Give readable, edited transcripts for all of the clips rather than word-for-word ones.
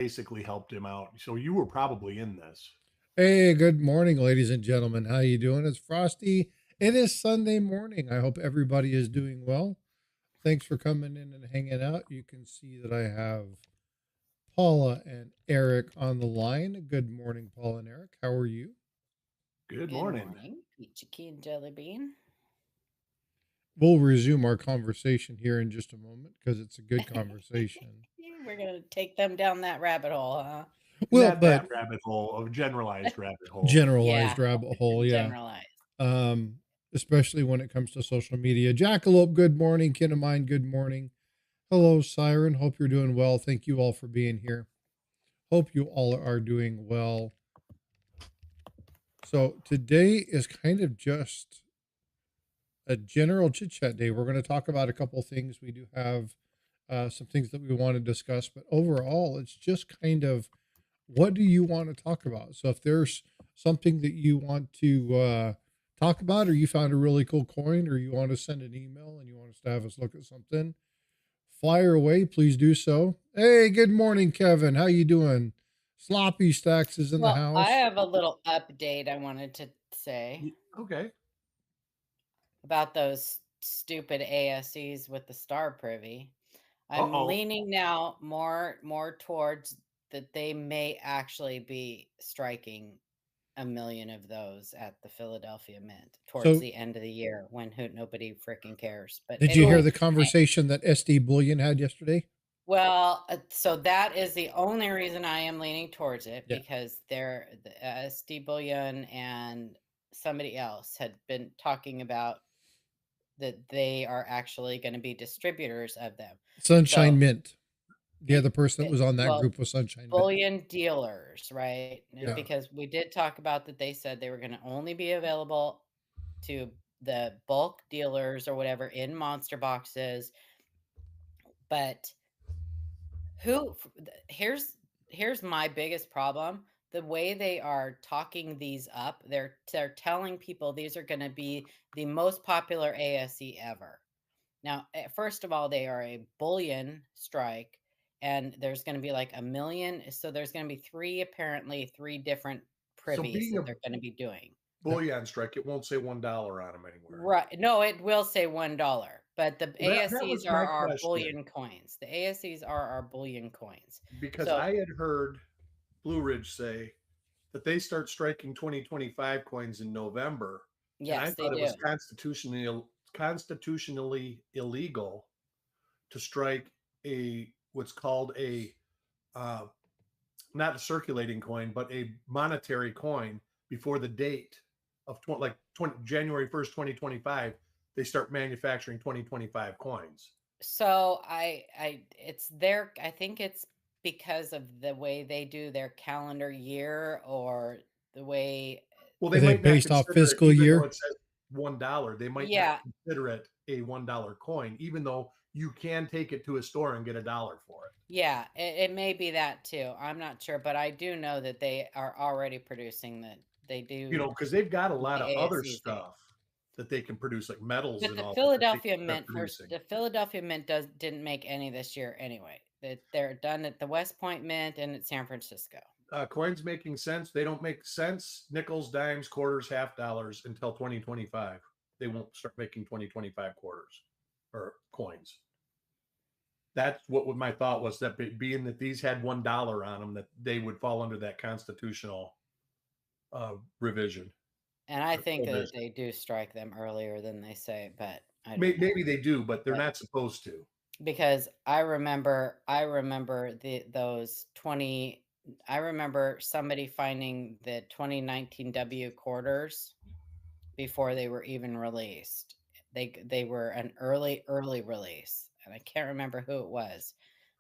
basically helped him out. So you were probably in this. Hey, good morning, ladies and gentlemen. How you doing? It's Frosty. It is Sunday morning. I hope everybody is doing well. Thanks for coming in and hanging out. You can see that I have Paula and Eric on the line. Good morning, Paula and Eric. How are you? Good Good morning. morning, Peachy Keen Jelly Bean. We'll resume our conversation here in just a moment because it's a good conversation. We're gonna take them down that rabbit hole, huh? Well, Not that but rabbit hole of generalized rabbit hole. generalized Yeah, rabbit hole, yeah. generalized. Um, Especially when it comes to social media. Jackalope, good morning. Kin of mine, good morning. Hello, Siren. Hope you're doing well. Thank you all for being here. Hope you all are doing well. So, today is kind of just a general chit chat day. We're going to talk about a couple things. We do have some things that we want to discuss, but overall, it's just kind of what do you want to talk about? So, if there's something that you want to talk about, or you found a really cool coin, or you want to send an email and you want us to have us look at something, fire away, please do so. Hey, good morning, Kevin. How you doing? Sloppy Stacks is in the Well, I house. have a little update I wanted to say Okay. about those stupid ASEs with the star privy. I'm Uh-oh. leaning now more towards that they may actually be striking a million of those at the Philadelphia Mint towards So, the end of the year when who nobody freaking cares. But did you hear anyway, the conversation that SD Bullion had yesterday? well, so that is the only reason I am leaning towards it Yeah. because the SD Bullion and somebody else had been talking about that they are actually going to be distributors of them. Sunshine So, Mint. The other person that was on that well, group was Sunshine Mint. bullion dealers, right? Yeah. Because we did talk about that they said they were going to only be available to the bulk dealers or whatever in monster boxes, but who here's my biggest problem. The way they are talking these up, they're telling people these are going to be the most popular ASE ever. Now, first of all, they are a bullion strike, and there's going to be like a million. So there's going to be apparently three different So privies being that a they're going to be doing. Yep. bullion strike, it won't say $1 on them anywhere. Right. No, it will say $1, but the Well, that ASCs was are my our question bullion coins. The ASCs are our bullion coins. because So I had heard Blue Ridge say that they start striking 2025 coins in November, and I yes, they thought it do. was constitutionally illegal to strike a what's called a uh, not a circulating coin, but a monetary coin before the date of 20 January 1st, 2025. They start manufacturing 2025 coins. So it's their I think it's because of the way they do their calendar year or the way Well, Are they they might not based off consider it, fiscal even though year? it says $1. They might not yeah, consider it a $1 coin, even though you can take it to a store and get $1 for it. yeah, it may be that too. I'm not sure, but I do know that they are already producing that they do Because they've got a lot the of other ASCs there. stuff that they can produce, like metals But and all that they can start producing. The Philadelphia Mint didn't make any this year anyway. That they're done at the West Point Mint and at San Francisco. Coins making sense. They don't make sense. Nickels, dimes, quarters, half dollars until 2025. They won't start making 2025 quarters or coins. That's what my thought was, that being that these had $1 on them, that they would fall under that constitutional revision And I or think that provision. they do strike them earlier than they say, but I don't know. Maybe they do, but they're But not supposed to. because I remember those 20 I remember somebody finding the 2019 W quarters before they were even released. They were an early release, and I can't remember who it was,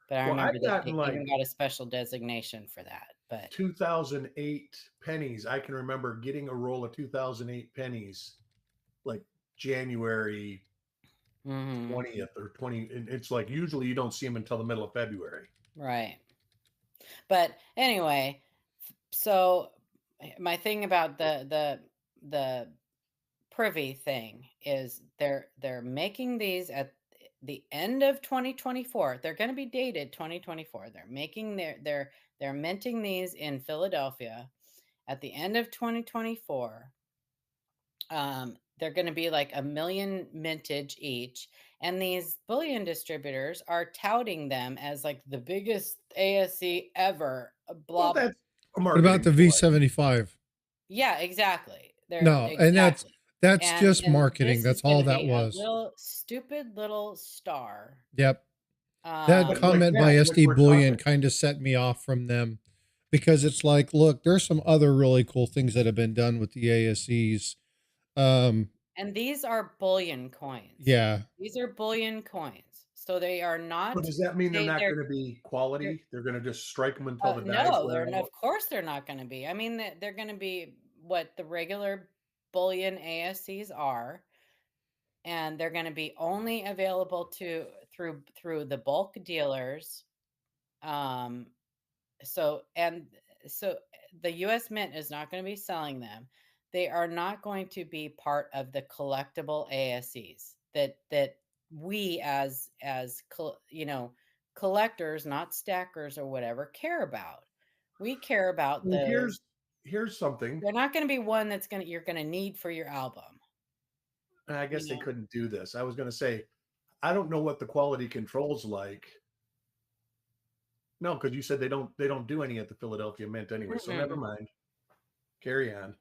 but I Well, remember I've that gotten they even like got a special designation for that. But 2008 pennies. I can remember getting a roll of 2008 pennies like January mhm, 20th or 20. And it's like usually you don't see them until the middle of February. right. But anyway, so my thing about the privy thing is they're making these the end of 2024. They're going to be dated 2024. They're making they're minting these in Philadelphia at the end of 2024. They're going to be like 1 million mintage each, and these bullion distributors are touting them as like the biggest ASC ever. Well, Blah. that's a What about marketing the ploy. V75? Yeah, exactly. They're No, and exactly. that's just And marketing. this is That's going all to that be a was. little stupid little star. Yep. That But like comment by that, like SD we're Bullion talking, kind of set me off from them because it's like, look, there's some other really cool things that have been done with the ASEs. And these are bullion coins. Yeah. These are bullion coins. So they are so not, does that mean they're not they're, going to be quality? They're going to just strike them until the dies no, wear they're, out? of course they're not going to be. I mean, they're going to be what the regular bullion ASCs are. And they're going to be only available through the bulk dealers. So the US Mint is not going to be selling them. They are not going to be part of the collectible ASCs that we as collectors, not stackers or whatever, care about. We care about Well, those. here's something. They're not going to be one that's you're going to need for your album. I guess You they know? couldn't do this. I was going to say, I don't know what the quality control's like. No, because you said they don't do any at the Philadelphia Mint anyway. So never Mm-mm. mind. Carry on.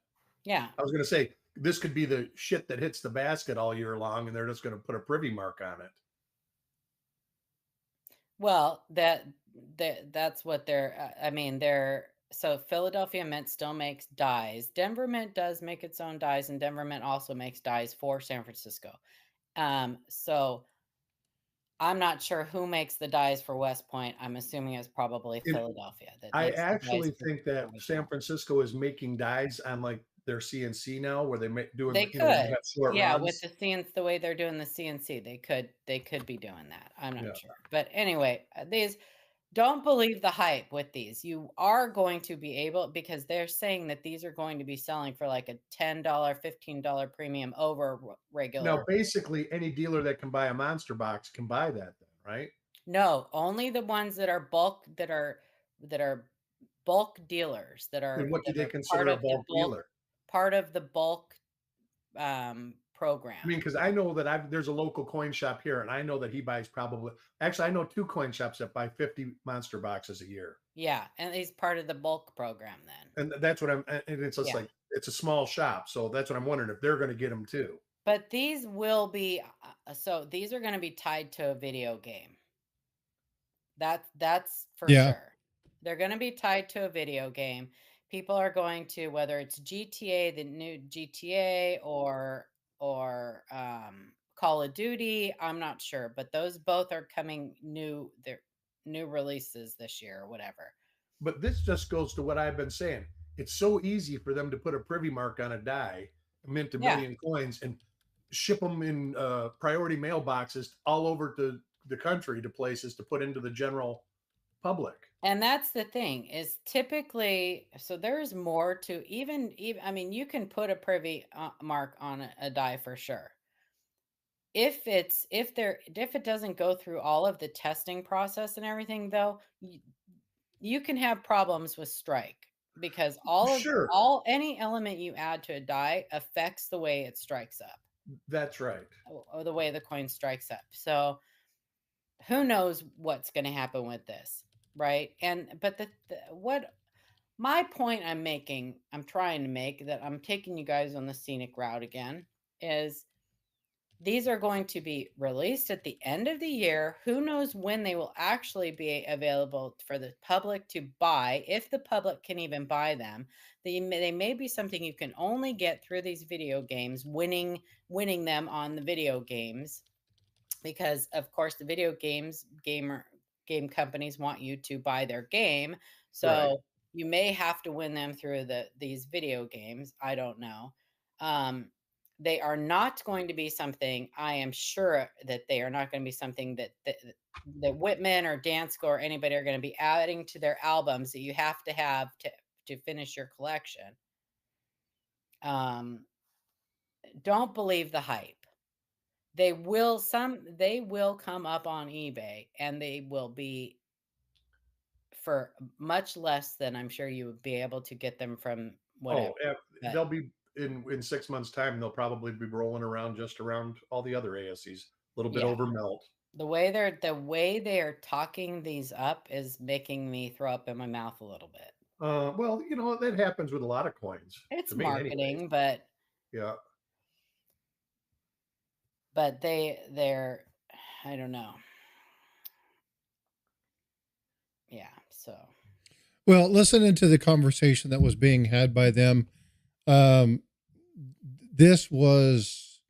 Yeah. I was going to say this could be the shit that hits the basket all year long, and they're just going to put a privy mark on it. Well, that's what they're. I mean, so Philadelphia Mint still makes dies. Denver Mint does make its own dies, and Denver Mint also makes dies for San Francisco. So I'm not sure who makes the dies for West Point. I'm assuming it's probably And Philadelphia that I makes the dies actually for think that San Francisco is making dies on like their CNC now, where they make doing They when they could, have short yeah, with runs. the CNC, the way they're doing the CNC, they could be doing that. I'm Yeah, not sure, but anyway, these. Don't believe the hype with these. You are going to be able, because they're saying that these are going to be selling for like a $10, $15 premium over now regular. basically any dealer that can buy a monster box can buy that, then, right? No, only the ones that are that are bulk dealers And what do that they are part consider a of the bulk bulk dealer? program. I mean, because I know that there's a local coin shop here, and I know that he buys probably. Actually, I know 2 coin shops that buy 50 monster boxes a year, Yeah, and he's part of the bulk program then. and that's what I'm. And it's just Yeah. like it's a small shop, so that's what I'm wondering if they're going to get them too. But these will be so these are going to be tied to a video game. That's for Yeah. sure. They're going to be tied to a video game. People are going to, whether it's GTA, the new GTA, or Call of Duty. I'm not sure, but those both are coming new. They're new releases this year or whatever. But this just goes to what I've been saying. It's so easy for them to put a privy mark on a die, mint a Yeah. million coins, and ship them in priority mailboxes all over the country to places to put into the general public. And that's the thing, is typically, so there's more to even I mean, you can put a privy mark on a die for sure. If it doesn't go through all of the testing process and everything, though, you can have problems with strike, because Sure, any element you add to a die affects the way it strikes up, that's right. or the way the coin strikes up. So who knows what's going to happen with this, right? But what my point I'm trying to make, that I'm taking you guys on the scenic route again, is these are going to be released at the end of the year. Who knows when they will actually be available for the public to buy, if the public can even buy them. They may be something you can only get through these video games, winning them on the video games, because of course the game companies want you to buy their game. So Right. you may have to win them through these video games. I don't know. They are not going to be something, I am sure that they are not going to be something that Whitman or Dansko or anybody are going to be adding to their albums that you have to finish your collection. Don't believe the hype. They will come up on eBay, and they will be for much less than I'm sure you would be able to get them from whatever. Oh, But they'll be in 6 months' time. They'll probably be rolling around just around all the other ASCs, a little bit yeah, over melt. the way they're talking these up is making me throw up in my mouth a little bit. Well, that happens with a lot of coins. It's To me, anyways. marketing, but Yeah. they're I don't know. Yeah, so Well, listening to the conversation that was being had by them, um, this was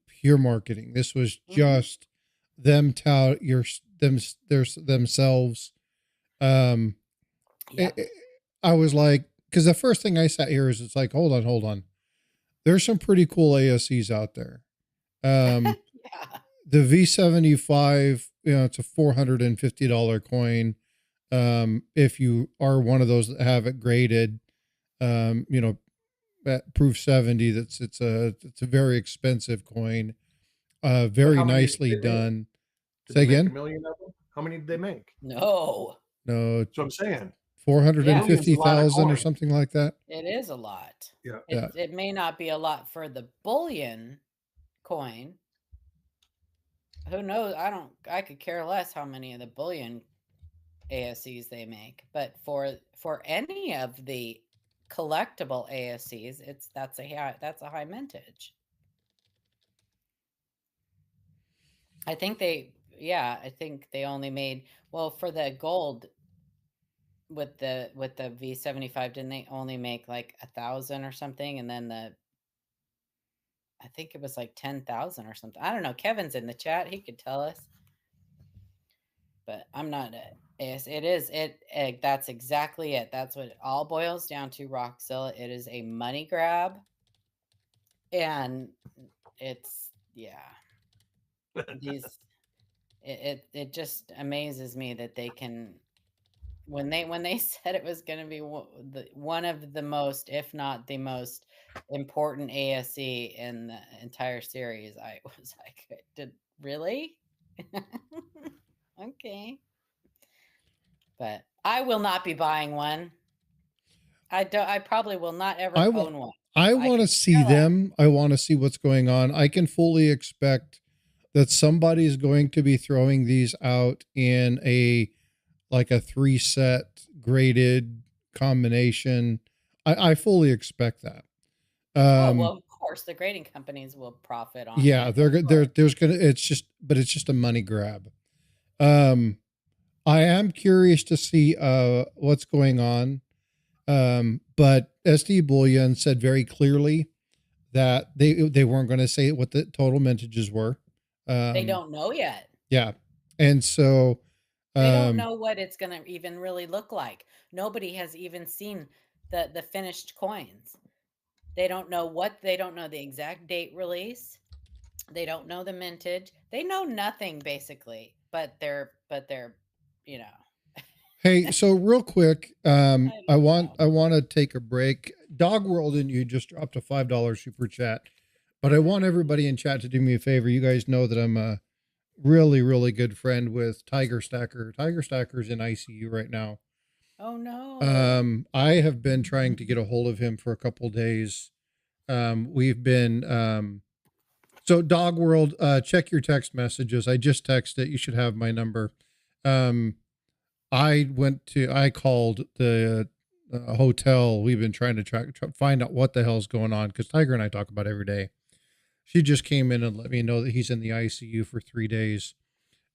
pure marketing. This was just them themselves. yeah. I was like, because the first thing I sat here is it's like, hold on. There's some pretty cool ASCs out there. Yeah. The V75, it's a $450 coin. If you are one of those that have it graded, at proof 70, it's a very expensive coin. Very nicely done. Did Say they make again? a million of them? How many did they make? No. No, That's what I'm saying. 450,000 or coin. something like that. It is a lot. Yeah. It may not be a lot for the bullion coin. Who knows? I could care less how many of the bullion ASCs they make, but for any of the collectible ASCs, that's a high mintage. I think they only made, well, for the gold with the V75, didn't they only make like 1,000 or something, and then I think it was like 10,000 or something. I don't know. Kevin's in the chat; he could tell us. But I'm not. That's exactly it. That's what it all boils down to, Roxilla. It is a money grab, and it's it just amazes me that they can, when they said it was going to be one of the most, if not the most important ASC in the entire series, I was like, did really? Okay. But I will not be buying one. I probably will not ever own one. I want to see them. I want to see what's going on. I can fully expect that somebody's going to be throwing these out in a 3-set graded combination. I fully expect that. Well, of course, the grading companies will profit on it. It's just a money grab. I am curious to see what's going on. But SD Bullion said very clearly that they weren't going to say what the total mintages were. They don't know yet. Yeah. And so they don't know what it's going to even really look like. Nobody has even seen the finished coins. They don't know the exact date release. They don't know the mintage. They know nothing basically, but they're Hey, so real quick, I want to take a break. Dog World and you just dropped a $5 super chat, but I want everybody in chat to do me a favor. You guys know that I'm a really, really good friend with Tiger Stacker. Tiger Stacker's in ICU right now. Oh no. I have been trying to get a hold of him for a couple days. We've been so Dog World, check your text messages. I just texted. You should have my number. I called the hotel. We've been trying to find out what the hell's going on, because Tiger and I talk about it every day. She just came in and let me know that he's in the ICU for 3 days.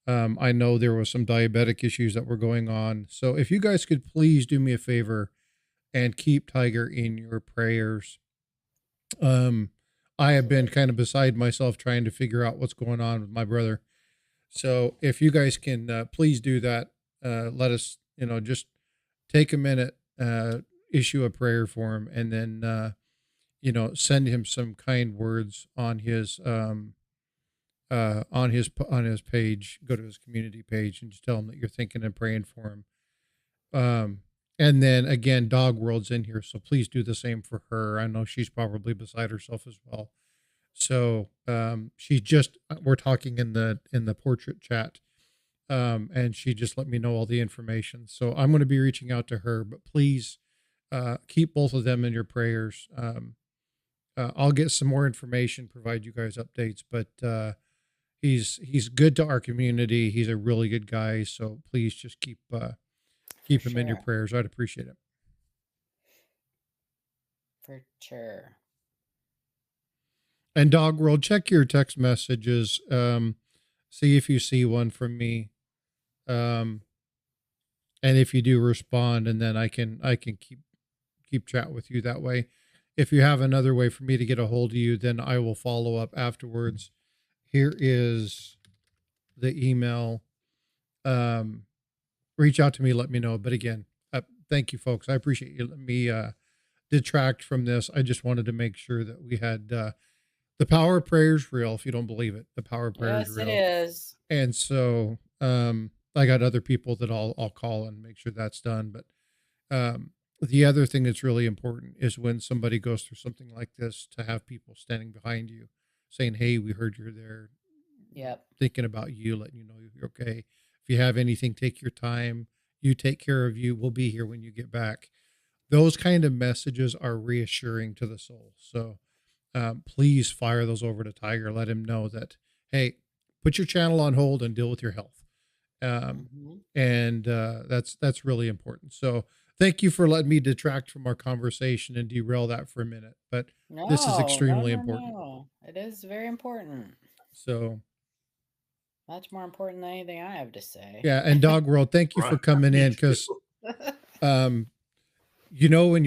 I know there was some diabetic issues that were going on. So if you guys could please do me a favor and keep Tiger in your prayers. I have been kind of beside myself trying to figure out what's going on with my brother. So if you guys can please do that, let us, just take a minute, issue a prayer for him, and then, send him some kind words on his page. Go to his community page and just tell him that you're thinking and praying for him. And then again, Dog World's in here, so please do the same for her. I know she's probably beside herself as well. So we're talking in the portrait chat, and she just let me know all the information. So I'm going to be reaching out to her, but please keep both of them in your prayers. I'll get some more information, provide you guys updates, but he's good to our community. He's a really good guy. So please just keep him in your sure. prayers. I'd appreciate it. For sure. And Dog World, check your text messages. See if you see one from me. And if you do, respond, and then I can keep chat with you that way. If you have another way for me to get a hold of you, then I will follow up afterwards. Here is the email. Reach out to me, let me know. But again, thank you, folks. I appreciate you letting me detract from this. I just wanted to make sure that we had the power of prayer is real. If you don't believe it, the power of prayer is Yes, real. it is. And so I got other people that I'll call and make sure that's done. But the other thing that's really important is when somebody goes through something like this, to have people standing behind you saying, hey, we heard you're there. Yep. Thinking about you, letting you know you're okay. If you have anything, take your time. You take care of you. We'll be here when you get back. Those kind of messages are reassuring to the soul. So please fire those over to Tiger. Let him know that, hey, put your channel on hold and deal with your health. And that's really important. So thank you for letting me detract from our conversation and derail that for a minute. But this is extremely important. No. It is very important. So much more important than anything I have to say. Yeah. And Dog World, thank you for coming in, because you know, when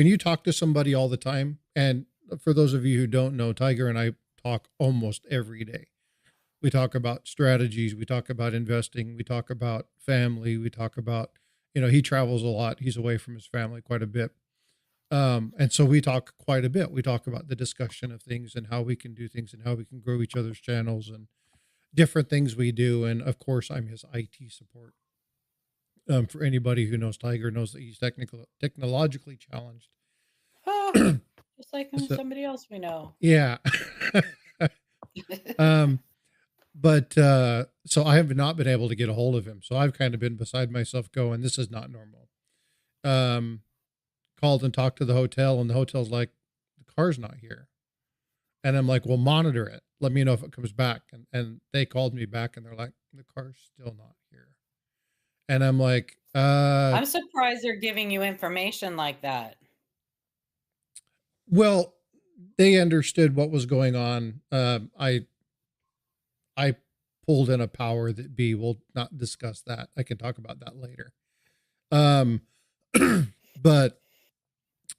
you talk to somebody all the time, and for those of you who don't know, Tiger and I talk almost every day. We talk about strategies. We talk about investing. We talk about family. We talk about, he travels a lot. He's away from his family quite a bit. And so we talk quite a bit. We talk about the discussion of things and how we can do things and how we can grow each other's channels and different things we do. And of course, I'm his IT support. For anybody who knows Tiger knows that he's technologically challenged. Just like somebody else we know. Yeah. But so I have not been able to get a hold of him. So I've kind of been beside myself going, this is not normal. Called and talked to the hotel, and the hotel's like, the car's not here. And I'm like, well, monitor it. Let me know if it comes back. And they called me back and they're like, the car's still not here. And I'm like, I'm surprised they're giving you information like that. Well, they understood what was going on. I pulled in a power that B. We'll not discuss that. I can talk about that later. But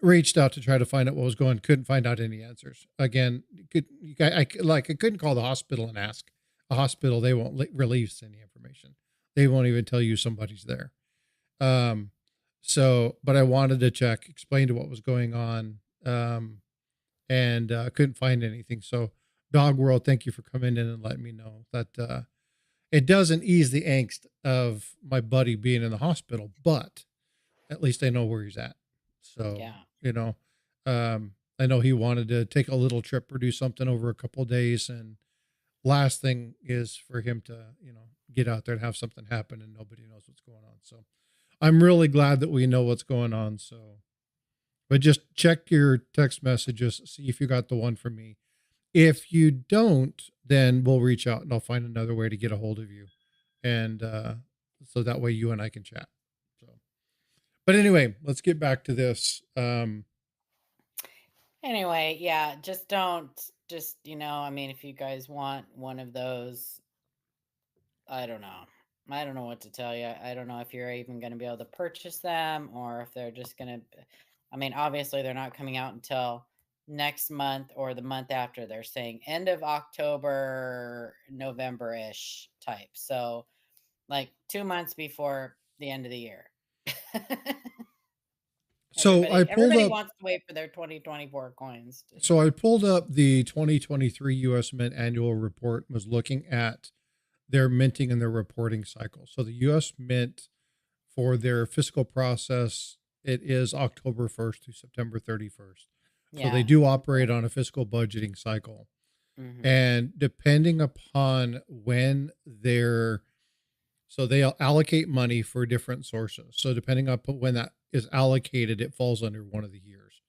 reached out to try to find out what was going on. Couldn't find out any answers. Again, I couldn't call the hospital and ask. A hospital, they won't release any information. They won't even tell you somebody's there. But I wanted to check, explain to what was going on. And couldn't find anything. So Dog World, thank you for coming in and letting me know that it doesn't ease the angst of my buddy being in the hospital, but at least I know where he's at. So, yeah. I know he wanted to take a little trip or do something over a couple of days. And last thing is for him to, get out there and have something happen and nobody knows what's going on. So I'm really glad that we know what's going on. So, but just check your text messages, see if you got the one from me. If you don't, then we'll reach out and I'll find another way to get a hold of you. And so that way you and I can chat. So, but anyway, let's get back to this. Anyway, yeah, just, if you guys want one of those, I don't know. I don't know what to tell you. I don't know if you're even going to be able to purchase them or if they're just going to, obviously they're not coming out until next month or the month after. They're saying end of October, November-ish type. So like 2 months before the end of the year. So everybody wants to wait for their 2024 coins. So I pulled up the 2023 U.S. Mint annual report and was looking at their minting and their reporting cycle. So the U.S. Mint, for their fiscal process, it is October 1st through September 31st. So they Yeah. do operate on a fiscal budgeting cycle. Mm-hmm. And depending upon when they're, so they'll allocate money for different sources. So depending upon when that is allocated, it falls under one of the years.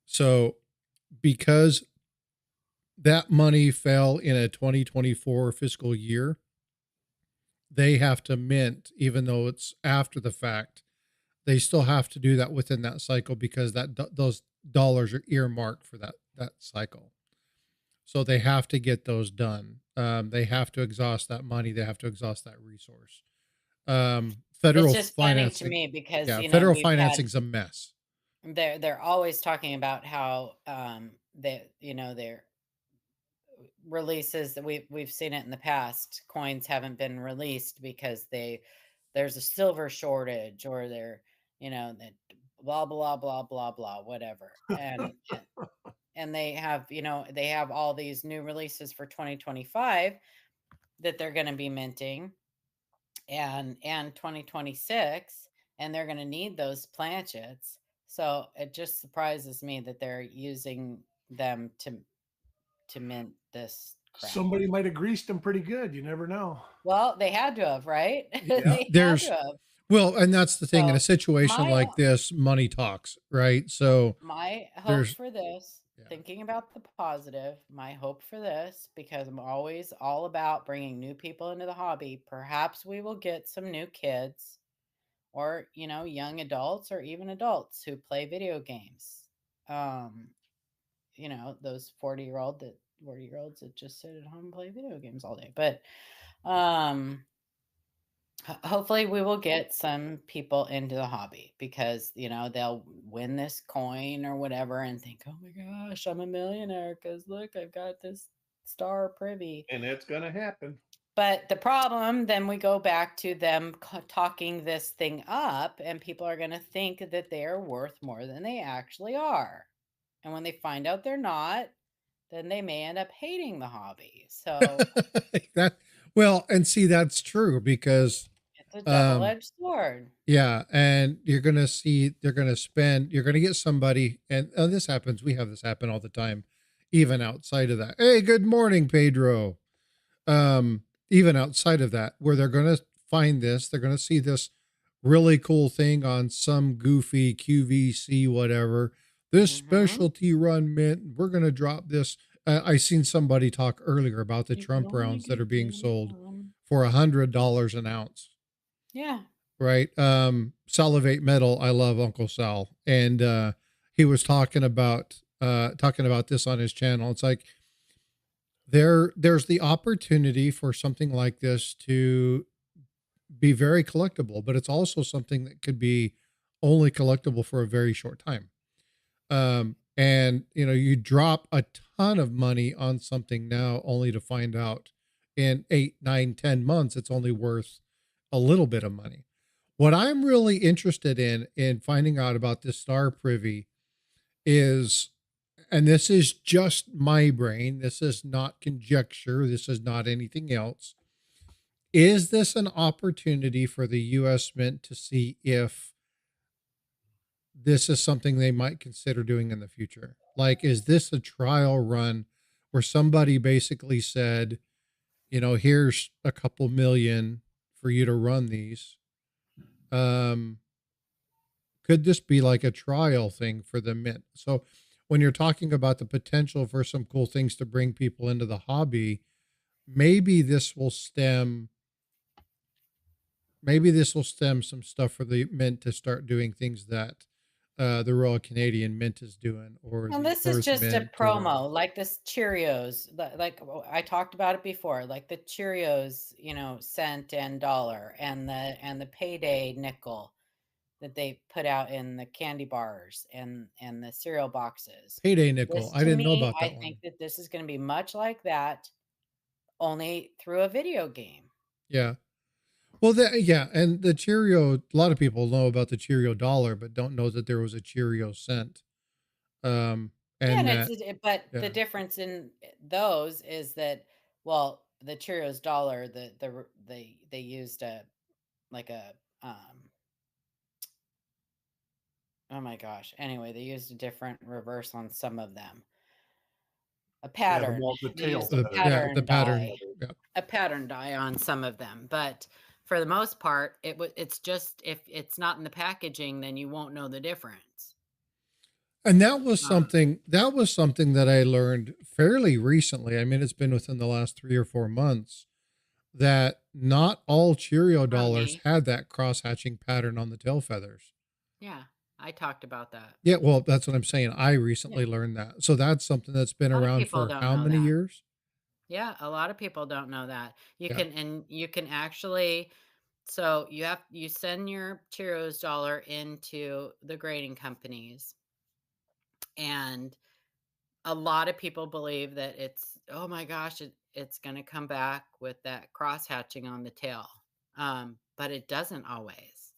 So because that money fell in a 2024 fiscal year, they have to mint, even though it's after the fact, they still have to do that within that cycle because those dollars are earmarked for that cycle. So they have to get those done. They have to exhaust that money. They have to exhaust that resource. It's Federal just funny to financing, me because, yeah, federal we've had financing's a mess. they're always talking about how their releases that we've seen it in the past. Coins haven't been released because there's a silver shortage, or that blah blah blah blah blah whatever. And they have all these new releases for 2025 that they're going to be minting, and 2026, and they're going to need those planchets. So it just surprises me that they're using them to mint this crap. Somebody might have greased them pretty good. You never know. Well, they had to have, right? Yeah. They had to There's, have. well, and that's the thing in a So situation my like this, money talks, right? So my hope there's, for this, yeah. thinking about the positive, my hope for this, because I'm always all about bringing new people into the hobby. Perhaps we will get some new kids, or young adults, or even adults who play video games. Um, those 40-year olds that just sit at home and play video games all day. But um hopefully we will get some people into the hobby, because they'll win this coin or whatever and think, oh my gosh, I'm a millionaire because look, I've got this star privy. And it's going to happen. But the problem, then we go back to them talking this thing up, and people are going to think that they're worth more than they actually are. And when they find out they're not, then they may end up hating the hobby. So that, well, and see, that's true because, it's a double um, edged sword. yeah, and you're gonna see they're gonna spend. You're gonna get somebody, and this happens. We have this happen all the time, even outside of that. Hey, good morning, Pedro. Even outside of that, where they're gonna find this, they're gonna see this really cool thing on some goofy QVC whatever. This Mm-hmm. specialty run mint. We're gonna drop this. I seen somebody talk earlier about the You can Trump only rounds that are get being sold one. for $100 an ounce, Yeah. right? Salivate Metal, I love Uncle Sal, and he was talking about this on his channel. It's like there's the opportunity for something like this to be very collectible, but it's also something that could be only collectible for a very short time. And you drop a ton of money on something now only to find out in 8, 9, 10 months it's only worth a little bit of money. What I'm really interested in finding out about this star privy is, and this is just my brain, this is not conjecture, this is not anything else. Is this an opportunity for the US Mint to see if this is something they might consider doing in the future? Like, is this a trial run where somebody basically said, here's a couple million for you to run these? Um, could this be like a trial thing for the mint? So when you're talking about the potential for some cool things to bring people into the hobby, maybe this will stem some stuff for the mint to start doing things that the Royal Canadian Mint is doing, or And the this is Earth just a Mint, or promo, like this Cheerios, like I talked about it before, like the Cheerios, cent and dollar, and the payday nickel that they put out in the candy bars and the cereal boxes. Payday Nickel. This, I to didn't know me, about I that think one. that this is going to be much like that, only through a video game. Yeah. Well, yeah, and the Cheerio. A lot of people know about the Cheerio dollar, but don't know that there was a Cheerio cent. Um, Yeah, and and that, but the yeah, difference in those is that, well, the Cheerios dollar, they used a, like a, oh my gosh. Anyway, they used a different reverse on some of them. A Yeah, pattern. the They tail used a The, feather. yeah, the pattern pattern. dye. Yeah. A pattern dye on some of them, but for the most part, it's just if it's not in the packaging, then you won't know the difference. And that was Um, something that I learned fairly recently. I mean, it's been within the last 3 or 4 months that not all Cheerio from dollars me. had that cross-hatching pattern on the tail feathers. Yeah, I talked about that. Yeah, well, that's what I'm saying. I Yeah. recently learned that. So that's something that's been A lot of around people for don't how know many that. years? Yeah, a lot of people don't know that. Yeah. You can actually, so you send your Cheerios dollar into the grading companies, and a lot of people believe that it's, oh my gosh, it's going to come back with that cross hatching on the tail. But it doesn't always.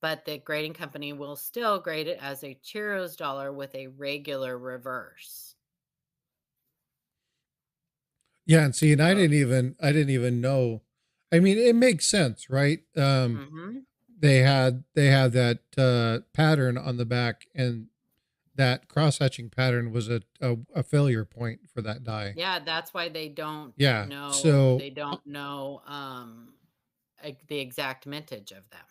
But the grading company will still grade it as a Cheerios dollar with a regular reverse. Yeah, and see, and So, I didn't even know. I mean, it makes sense, right? mhm. They had that pattern on the back, and that cross-hatching pattern was a failure point for that die. Yeah, that's why they don't Yeah. know So they don't know the exact mintage of them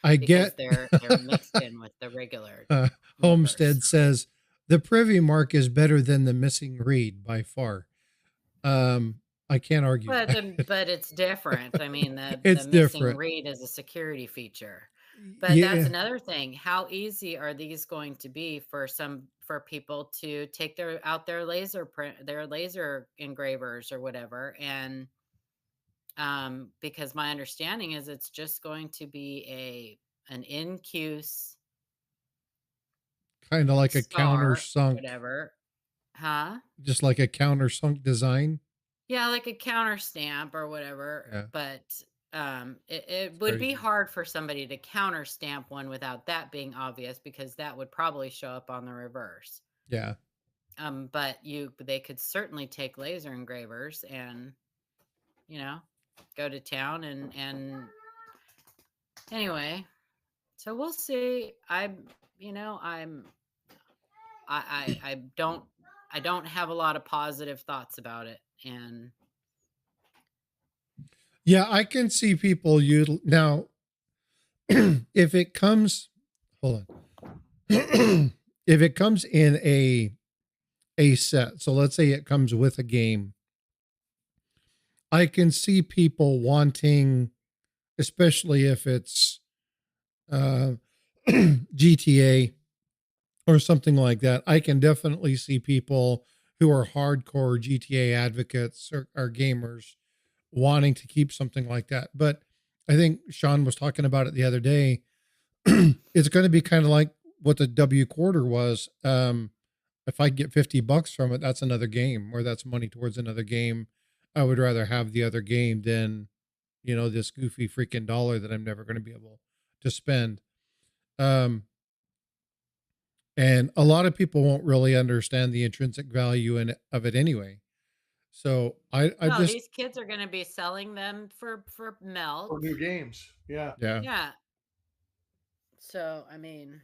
I because get they're mixed in with the regular uh, reverse. Homestead says the privy mark is better than the missing reed by far. I can't argue that. But it's different. I mean, the It's missing different. read is a security feature. But that's Yeah, another thing. How easy are these going to be for people to take their laser print, their laser engravers or whatever, and because my understanding is it's just going to be an incuse kind of like a star, countersunk, whatever. Huh? just like a countersunk design. Yeah, like a counter stamp or whatever. Yeah, But it it's would be crazy. hard for somebody to counter stamp one without that being obvious because that would probably show up on the reverse. Yeah. But they could certainly take laser engravers and, you know, go to town and anyway. So we'll see. I don't have a lot of positive thoughts about it. And Yeah, I can see people now if it comes hold on. If it comes in a set, so let's say it comes with a game, I can see people wanting, especially if it's uh GTA or something like that. I can definitely see people who are hardcore GTA advocates or gamers wanting to keep something like that. But I think Sean was talking about it the other day. It's going to be kind of like what the W quarter was. If I get $50 from it, that's another game, or that's money towards another game. I would rather have the other game than, this goofy freaking dollar that I'm never going to be able to spend. Um, and a lot of people won't really understand the intrinsic value of it anyway. So I no, just, these kids are going to be selling them for For melt. new games. Yeah. yeah. Yeah. So I mean,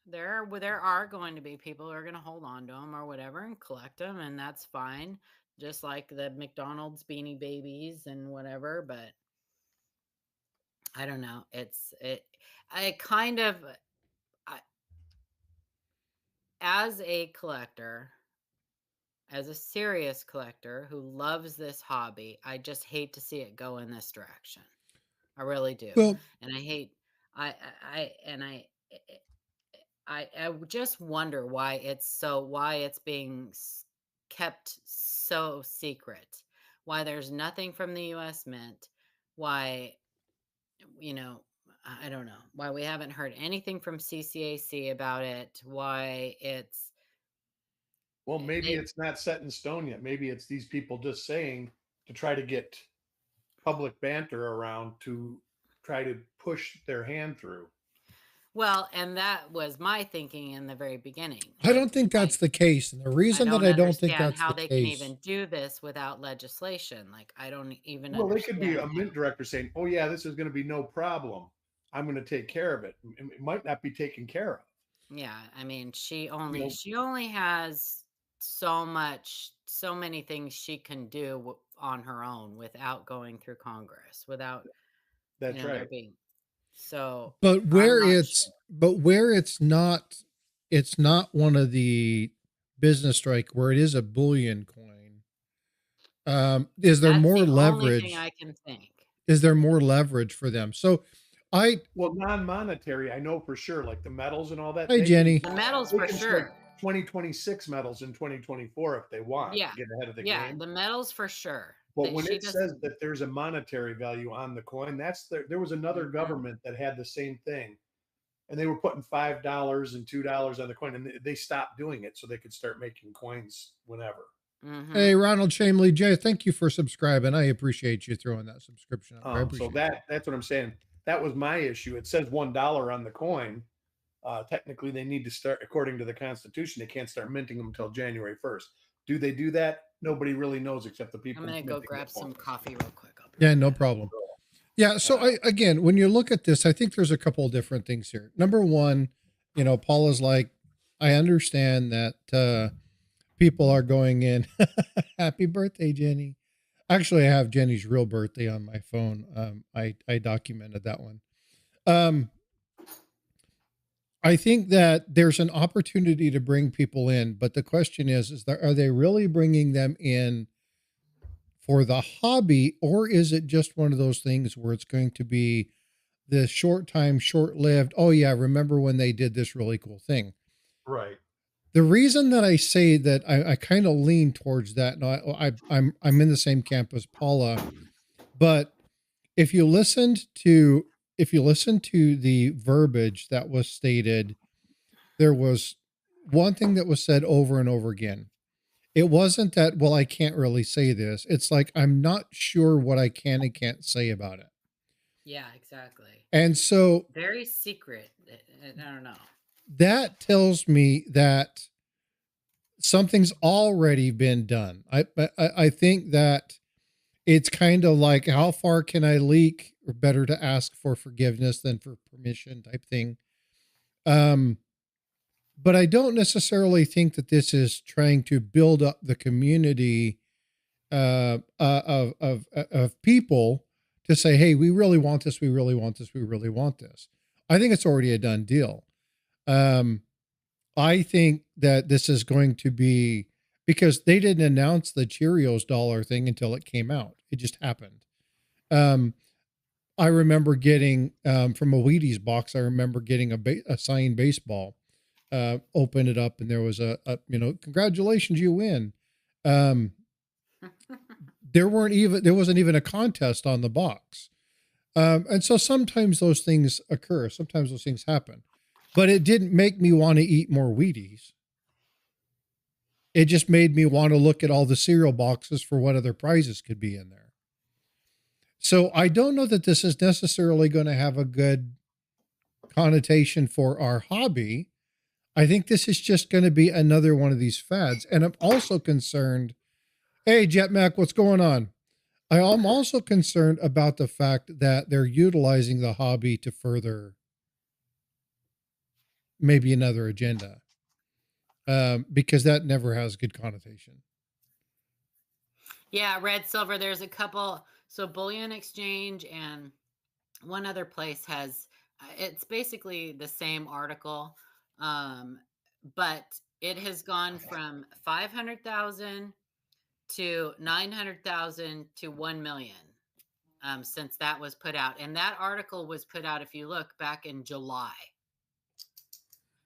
there are going to be people who are going to hold on to them or whatever and collect them, and that's fine. Just like the McDonald's Beanie Babies and whatever. But I don't know. I kind of, I, as a collector, as a serious collector who loves this hobby, I just hate to see it go in this direction. I really do. Well, And I hate, I, and I just wonder why it's being kept so secret, why there's nothing from the US Mint, why, you know, I don't know, why we haven't heard anything from CCAC about it, why it's, Well, maybe they, it's not set in stone yet. Maybe it's these people just saying to try to get public banter around to try to push their hand through. well, and that was my thinking in the very beginning. I don't think I that's the case. And the I reason that don't I don't think understand that's how the they can case, even do this without legislation. Like, I don't even Well, they could be understand a how. mint director saying, "Oh yeah, this is going to be no problem," I'm going to take care of it. It might not be taken care of. Yeah, I mean, You know, she only has so many things she can do on her own without going through Congress, without, that's there right. being. So But I'm not sure. where it's not one of the business strike where it is a bullion coin. Is there That's more the only thing leverage? I can think. Is there more leverage for them? So I, Well, non-monetary, I know for sure, like the metals and all that, hi Jenny. The metals they for can strike sure. 2026 metals in 2024 if they want Yeah. to get ahead of the Yeah, game. the metals for sure. But That when she it does. says that there's a monetary value on the coin, there was another government that had the same thing, and they were putting $5 and $2 on the coin, and they stopped doing it so they could start making coins whenever. Hey, Ronald Shamley J, thank you for subscribing. I appreciate you throwing that subscription up there. I appreciate So that's what I'm saying. That was my issue. It says $1 on the coin. Technically, they need to start, according to the Constitution, they can't start minting them until January 1st. Do they do that? Nobody really knows except the people. I'm gonna go grab some coffee real quick. Yeah, no problem. Yeah, so again, when you look at this, I think there's a couple of different things here. Number one, Paula's like, I understand that people are going in. Happy birthday, Jenny. Actually, I have Jenny's real birthday on my phone. I documented that one. I think that there's an opportunity to bring people in, but the question is are they really bringing them in for the hobby, or is it just one of those things where it's going to be the short time, short lived? Oh yeah, remember when they did this really cool thing? Right. The reason that I say that I kind of lean towards that, now I'm in the same camp as Paula, but if you listened to the verbiage that was stated, there was one thing that was said over and over again. It wasn't that, well, I can't really say this. It's like, I'm not sure what I can and can't say about it. Yeah, exactly. And so very secret. I don't know. That tells me that something's already been done. I think that it's kind of like, how far can I leak, or better to ask for forgiveness than for permission type thing. But I don't necessarily think that this is trying to build up the community of people to say, hey, we really want this. We really want this. We really want this. I think it's already a done deal. I think that this is going to be, because they didn't announce the Cheerios dollar thing until it came out. It just happened. I remember getting, from a Wheaties box, I remember getting a signed baseball, open it up, and there was a congratulations, you win. There wasn't even a contest on the box. And so sometimes those things occur. Sometimes those things happen, but it didn't make me want to eat more Wheaties. It just made me want to look at all the cereal boxes for what other prizes could be in there. So I don't know that this is necessarily going to have a good connotation for our hobby. I think this is just going to be another one of these fads. And I'm also concerned, hey, Jetmac, what's going on? I am also concerned about the fact that they're utilizing the hobby to further maybe another agenda, because that never has good connotation. Yeah, Red Silver, there's a couple. So Bullion Exchange and one other place has, it's basically the same article, but it has gone from 500,000 to 900,000 to 1 million since that was put out. And that article was put out, if you look, back in July.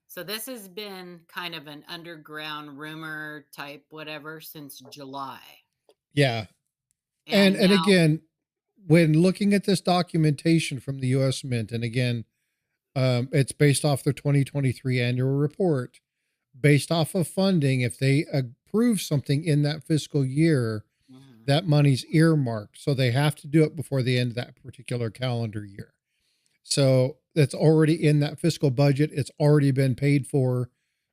So this has been kind of an underground rumor type whatever since July. Yeah. And again, when looking at this documentation from the U.S. Mint, and again, it's based off their 2023 annual report, based off of funding. If they approve something in that fiscal year, that money's earmarked. So they have to do it before the end of that particular calendar year. So that's already in that fiscal budget. It's already been paid for,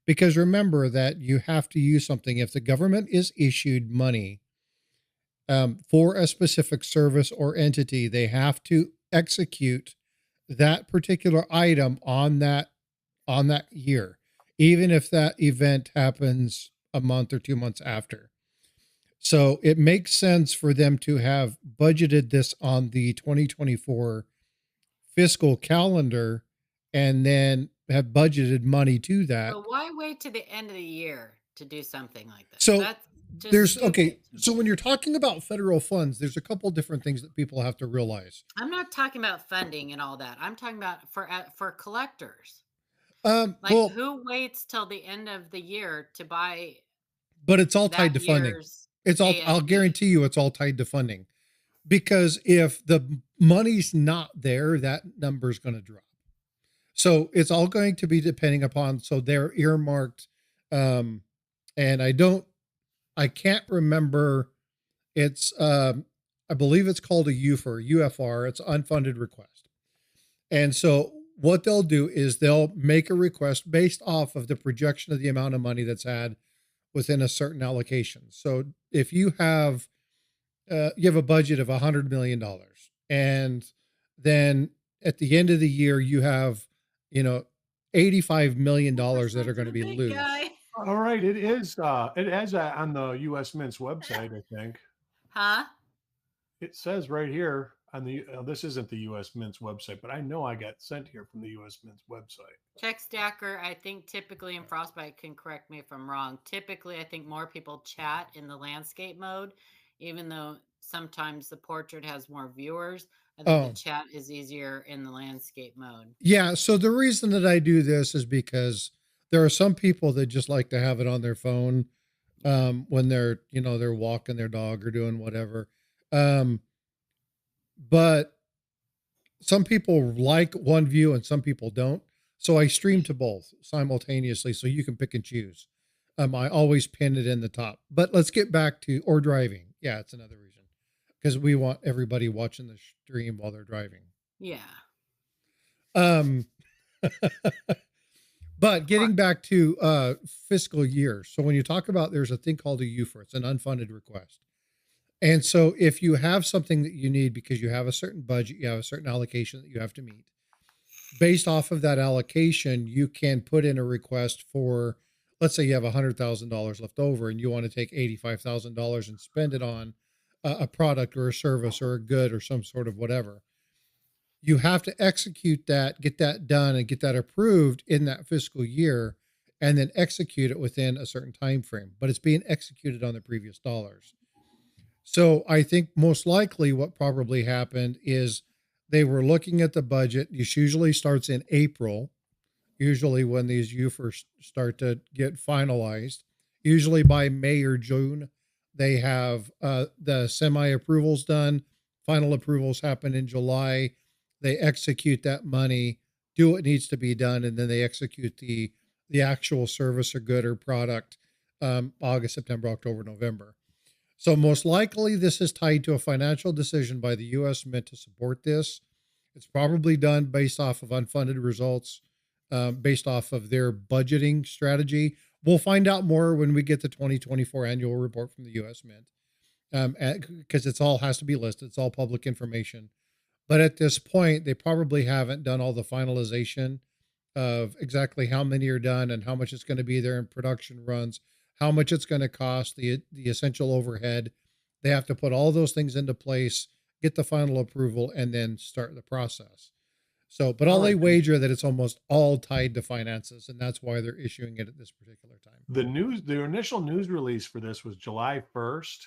because remember that you have to use something. If the government is issued money for a specific service or entity, they have to execute that particular item on that year, even if that event happens a month or 2 months after. So it makes sense for them to have budgeted this on the 2024 fiscal calendar and then have budgeted money to that. But why wait to the end of the year to do something like this? So That's just there's stupid okay. to me. So when you're talking about federal funds, there's a couple different things that people have to realize. I'm not talking about funding and all that. I'm talking about for collectors. Like, Well, who waits till the end of the year to buy but it's all tied that to funding. year's It's all, I'll ASP? guarantee you it's all tied to funding, because if the money's not there, that number's going to drop. So it's all going to be depending upon, so they're earmarked. And I can't remember. It's, I believe it's called a UFR. It's unfunded request. And so what they'll do is they'll make a request based off of the projection of the amount of money that's had within a certain allocation. So if you have a budget of $100 million, and then at the end of the year, you have, $85 million that are going to be loose. All right, it is. It has on the U.S. Mint's website, I think. Huh? It says right here on the. This isn't the U.S. Mint's website, but I know I got sent here from the U.S. Mint's website. Check Stacker, I think typically in Frostbyte can correct me if I'm wrong. Typically, I think more people chat in the landscape mode, even though sometimes the portrait has more viewers. I think the chat is easier in the landscape mode. Yeah. So the reason that I do this is because there are some people that just like to have it on their phone when they're, they're walking their dog or doing whatever. But some people like one view and some people don't. So I stream to both simultaneously so you can pick and choose. I always pin it in the top. But let's get back to, or driving. Yeah, it's another reason. Because we want everybody watching the stream while they're driving. Yeah. But getting back to fiscal year. So when you talk about, there's a thing called a UFR, it's an unfunded request. And so if you have something that you need because you have a certain budget, you have a certain allocation that you have to meet, based off of that allocation, you can put in a request for, let's say you have $100,000 left over and you want to take $85,000 and spend it on a product or a service or a good or some sort of whatever. You have to execute that, get that done and get that approved in that fiscal year, and then execute it within a certain time frame, but it's being executed on the previous dollars. So I think most likely what probably happened is they were looking at the budget. This usually starts in April, usually when these UFRs start to get finalized. Usually by May or June, they have the semi-approvals done. Final approvals happen in July. They execute that money, do what needs to be done, and then they execute the actual service or good or product August, September, October, November. So most likely this is tied to a financial decision by the U.S. Mint to support this. It's probably done based off of unfunded results, based off of their budgeting strategy. We'll find out more when we get the 2024 annual report from the U.S. Mint, because it's all has to be listed. It's all public information. But at this point, they probably haven't done all the finalization of exactly how many are done and how much it's going to be there in production runs, how much it's going to cost, the essential overhead. They have to put all those things into place, get the final approval, and then start the process. So, but I'll lay wager that it's almost all tied to finances, and that's why they're issuing it at this particular time. The initial news release for this was July 1st,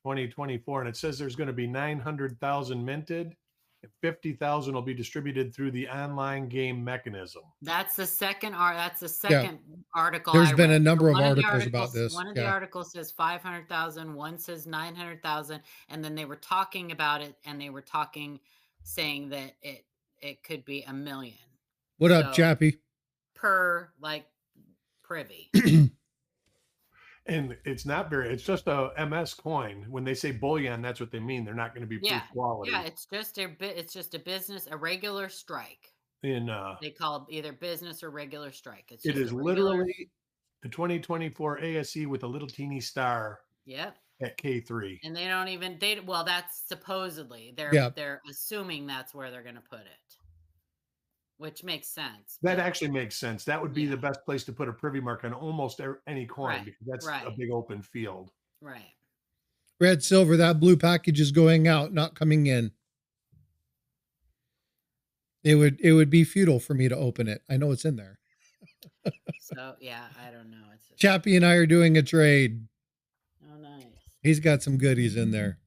2024, and it says there's going to be 900,000 minted, and 50,000 will be distributed through the online game mechanism. That's the second article. There's been a number of articles about this. One of the articles says 500,000, one says 900,000, and then they were talking about it, and they were saying that it could be 1 million. What up, Chappie? Per privy. And it's not it's just a MS coin. When they say bullion, that's what they mean. They're not going to be proof quality. Yeah, it's just a business, a regular strike. They call it either business or regular strike. It is literally the 2024 ASE with a little teeny star. Yep. at K3. And they don't even well, that's supposedly Yeah. they're assuming that's where they're going to put it, which makes sense. That but- actually makes sense. That would be Yeah. the best place to put a privy mark on almost any coin Right, because that's a right. big open field. Right. Red, silver, that blue package is going out, not coming in. It would be futile for me to open it. I know it's in there. So yeah, I don't know. It's Chappie and I are doing a trade. oh nice. He's got some goodies in there.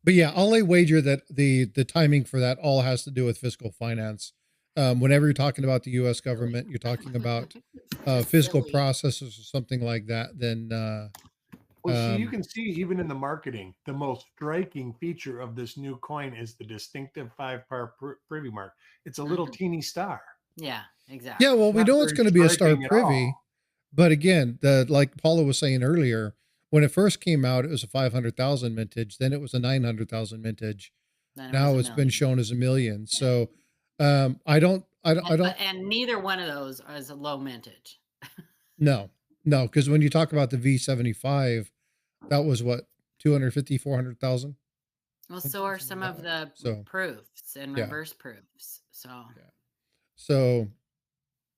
But yeah, I'll only wager that the timing for that all has to do with fiscal finance. Whenever you're talking about the U.S. government, you're talking about fiscal Silly. processes or something like that. Then Well, see, you can see even in the marketing, the most striking feature of this new coin is the distinctive 5-part privy mark. It's a little teeny star. Yeah, exactly. yeah, well, we Not know it's very going to be a star striking at privy, all. but again, like Paula was saying earlier, when it first came out, it was a 500,000 mintage. Then it was a 900,000 mintage. Then it Now was it's a been million. shown as a million. So I don't. And neither one of those is a low mintage. No, because when you talk about the V75, that was what 250, 400,000. Well, so are some of the proofs and Yeah. reverse proofs. So So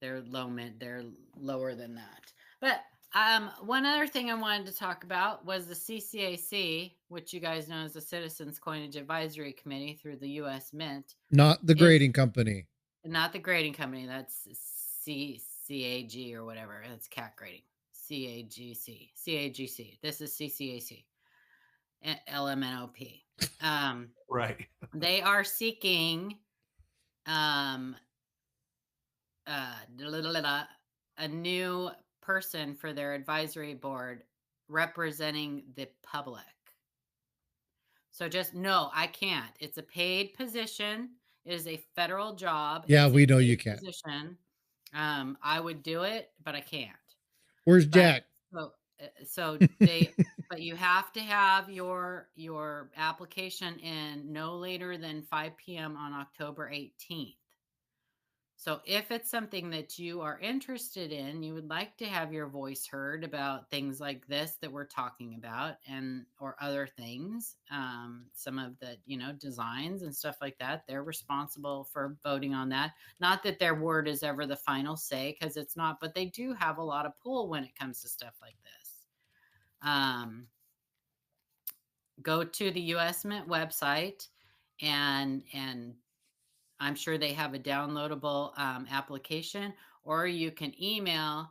they're they're lower than that. But one other thing I wanted to talk about was the CCAC, which you guys know as the Citizens Coinage Advisory Committee through the U.S. Mint. not the grading company. Not the grading company. That's CAG or whatever. It's CAC grading. CAGC. This is CCAC. LMNOP. Right. They are seeking a new person for their advisory board representing the public. So just no, I can't. It's a paid position. It is a federal job. Yeah, It's a we know paid you can't. Position. I would do it, but I can't. Where's Jack? So they, but you have to have your application in no later than 5 p.m. on October 18th. So if it's something that you are interested in, you would like to have your voice heard about things like this that we're talking about or other things, some of the, designs and stuff like that, they're responsible for voting on that. Not that their word is ever the final say, because it's not, but they do have a lot of pull when it comes to stuff like this. Go to the U.S. Mint website and I'm sure they have a downloadable application, or you can email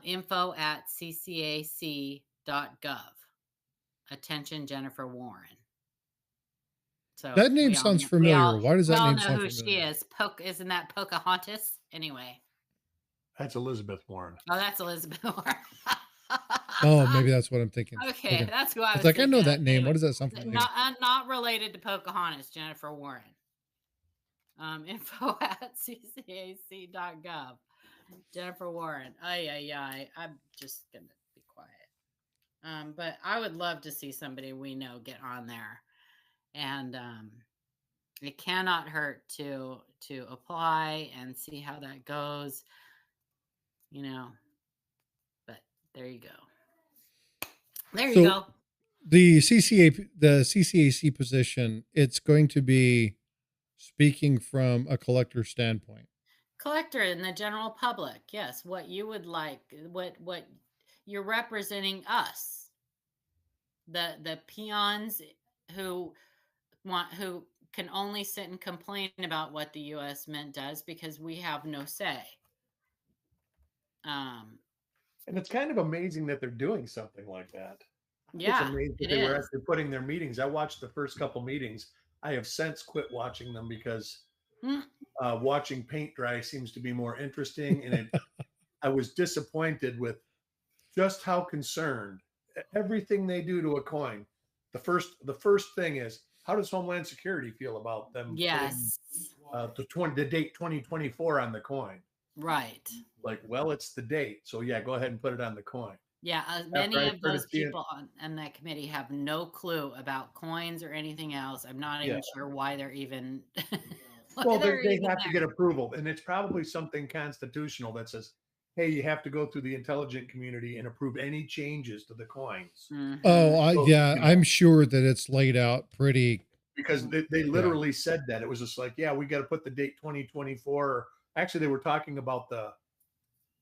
info@ccac.gov. Attention, Jennifer Warren. So That name sounds familiar. Why does that name sound familiar? We all know who she is. Isn't that Pocahontas? Anyway. That's Elizabeth Warren. Oh, that's Elizabeth Warren. Oh, maybe that's what I'm thinking. Okay, that's who I was like, I know thinking that of. name. Anyway, what does that sound familiar? Not related to Pocahontas, Jennifer Warren. info@ccac.gov. Jennifer Warren. I'm just gonna be quiet. But I would love to see somebody we know get on there, and it cannot hurt to apply and see how that goes. But there you go. There you go. The CCAC position, it's going to be speaking from a collector standpoint. Collector and the general public, yes. What you would like, what you're representing us, the peons who can only sit and complain about what the U.S. Mint does because we have no say. And it's kind of amazing that they're doing something like that. Yeah, it's amazing that they were actually putting their meetings. I watched the first couple meetings. I have since quit watching them because watching paint dry seems to be more interesting. And I was disappointed with just how concerned everything they do to a coin. The first thing is, how does Homeland Security feel about them putting the date 2024 on the coin? Right. Like, well, it's the date. So yeah, go ahead and put it on the coin. Yeah, many of those people on that committee have no clue about coins or anything else. I'm not even sure why they're even. Well, they have to get approval, and it's probably something constitutional that says hey, you have to go through the intelligent community and approve any changes to the coins. Mhm. So, Yeah, you know, I'm sure that it's laid out pretty. because they literally said that. It was just like, yeah, we got to put the date 2024. Actually, they were talking about the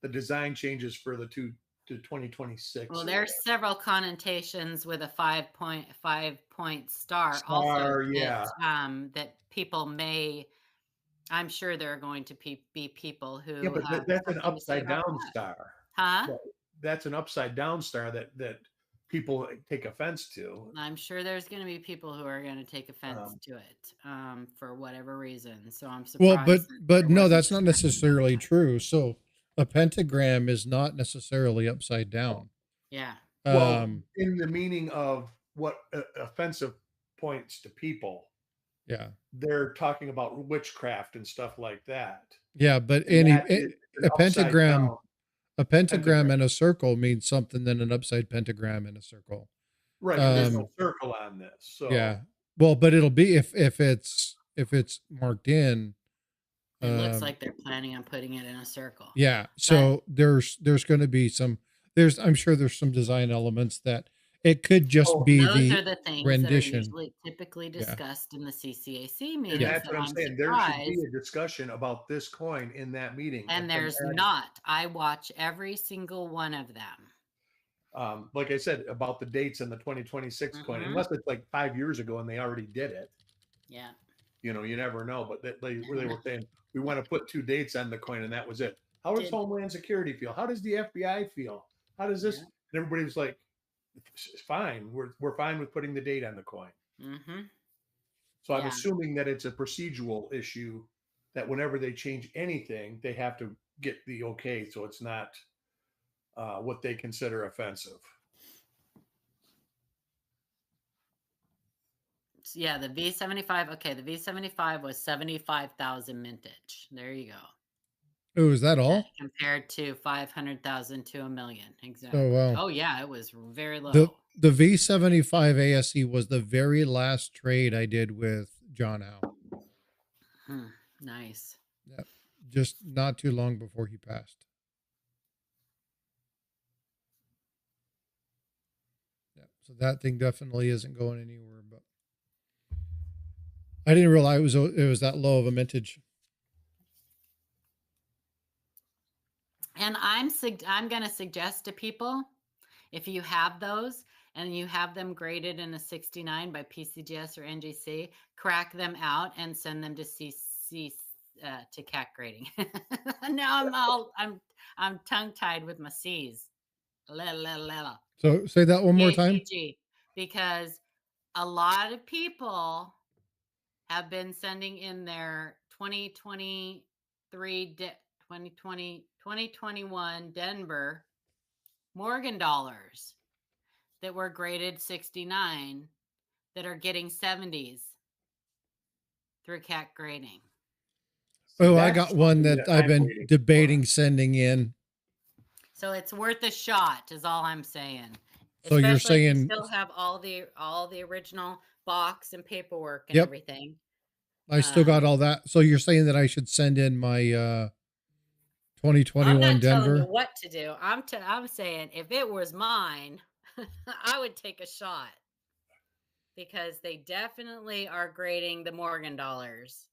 design changes for the two to 2026. Well, or there's whatever. several connotations with a 5-point star also Star, yeah. that people may. I'm sure there are going to be people Yeah, who but have that's an something to say upside about down that. star. Huh? That's an upside down star that people take offense to. I'm sure there's going to be people who are going to take offense Um, to it for whatever reason. So I'm Well, surprised that but there no, wasn't that's not discussion about necessarily that. true. So a pentagram is not necessarily upside down. Yeah. well, in the meaning of what offensive points to people, Yeah. they're talking about witchcraft and stuff like that. Yeah, but And that is an a upside down a pentagram pentagram. and a circle means something than an upside pentagram and a circle. Right, but there's no circle on this. So Yeah. Well, but it'll be if it's marked in. It looks like they're planning on putting it in a circle. Yeah. So there's going to be some. I'm sure there's some design elements that it could just be Those the are the things rendition. that are typically discussed in the CCAC and meetings. that's what I'm I'm saying. There should be surprised. a discussion about this coin in that meeting. And from there's admin. not. I watch every single one of them. Like I said, about the dates in the 2026 coin, unless it's like 5 years ago and they already did it. Yeah. You know, you never know. But they were saying we want to put 2 dates on the coin, and that was it. How does Homeland Security feel? How does the FBI feel? How does this? And everybody was like, "It's fine. We're fine with putting the date on the coin." So I'm assuming that it's a procedural issue that whenever they change anything, they have to get the okay, so it's not what they consider offensive. Yeah, the V75. Okay, the V75 was 75,000 mintage. There you go. Oh, is that all? Compared to 500,000 to $1 million. Exactly. Oh, wow. Oh yeah, it was very low. The V75 ASE was the very last trade I did with John Howe. Nice. Yep. Just not too long before he passed. Yeah. So that thing definitely isn't going anywhere, but I didn't realize it was that low of a mintage. And I'm going to suggest to people, if you have those and you have them graded in a 69 by PCGS or NGC, crack them out and send them to to CAC grading. Now I'm tongue tied with my C's. So say that one more time. Because a lot of people have been sending in their 2021 Denver Morgan dollars that were graded 69 that are getting 70s through CAC grading. Oh, I got one that I've been debating sending in. So it's worth a shot, is all I'm saying. So you're saying you still have all the original box and paperwork and everything. I still got all that. So you're saying that I should send in my 2021 I'm not Denver? telling you what to do. I'm saying if it was mine, I would take a shot, because they definitely are grading the Morgan dollars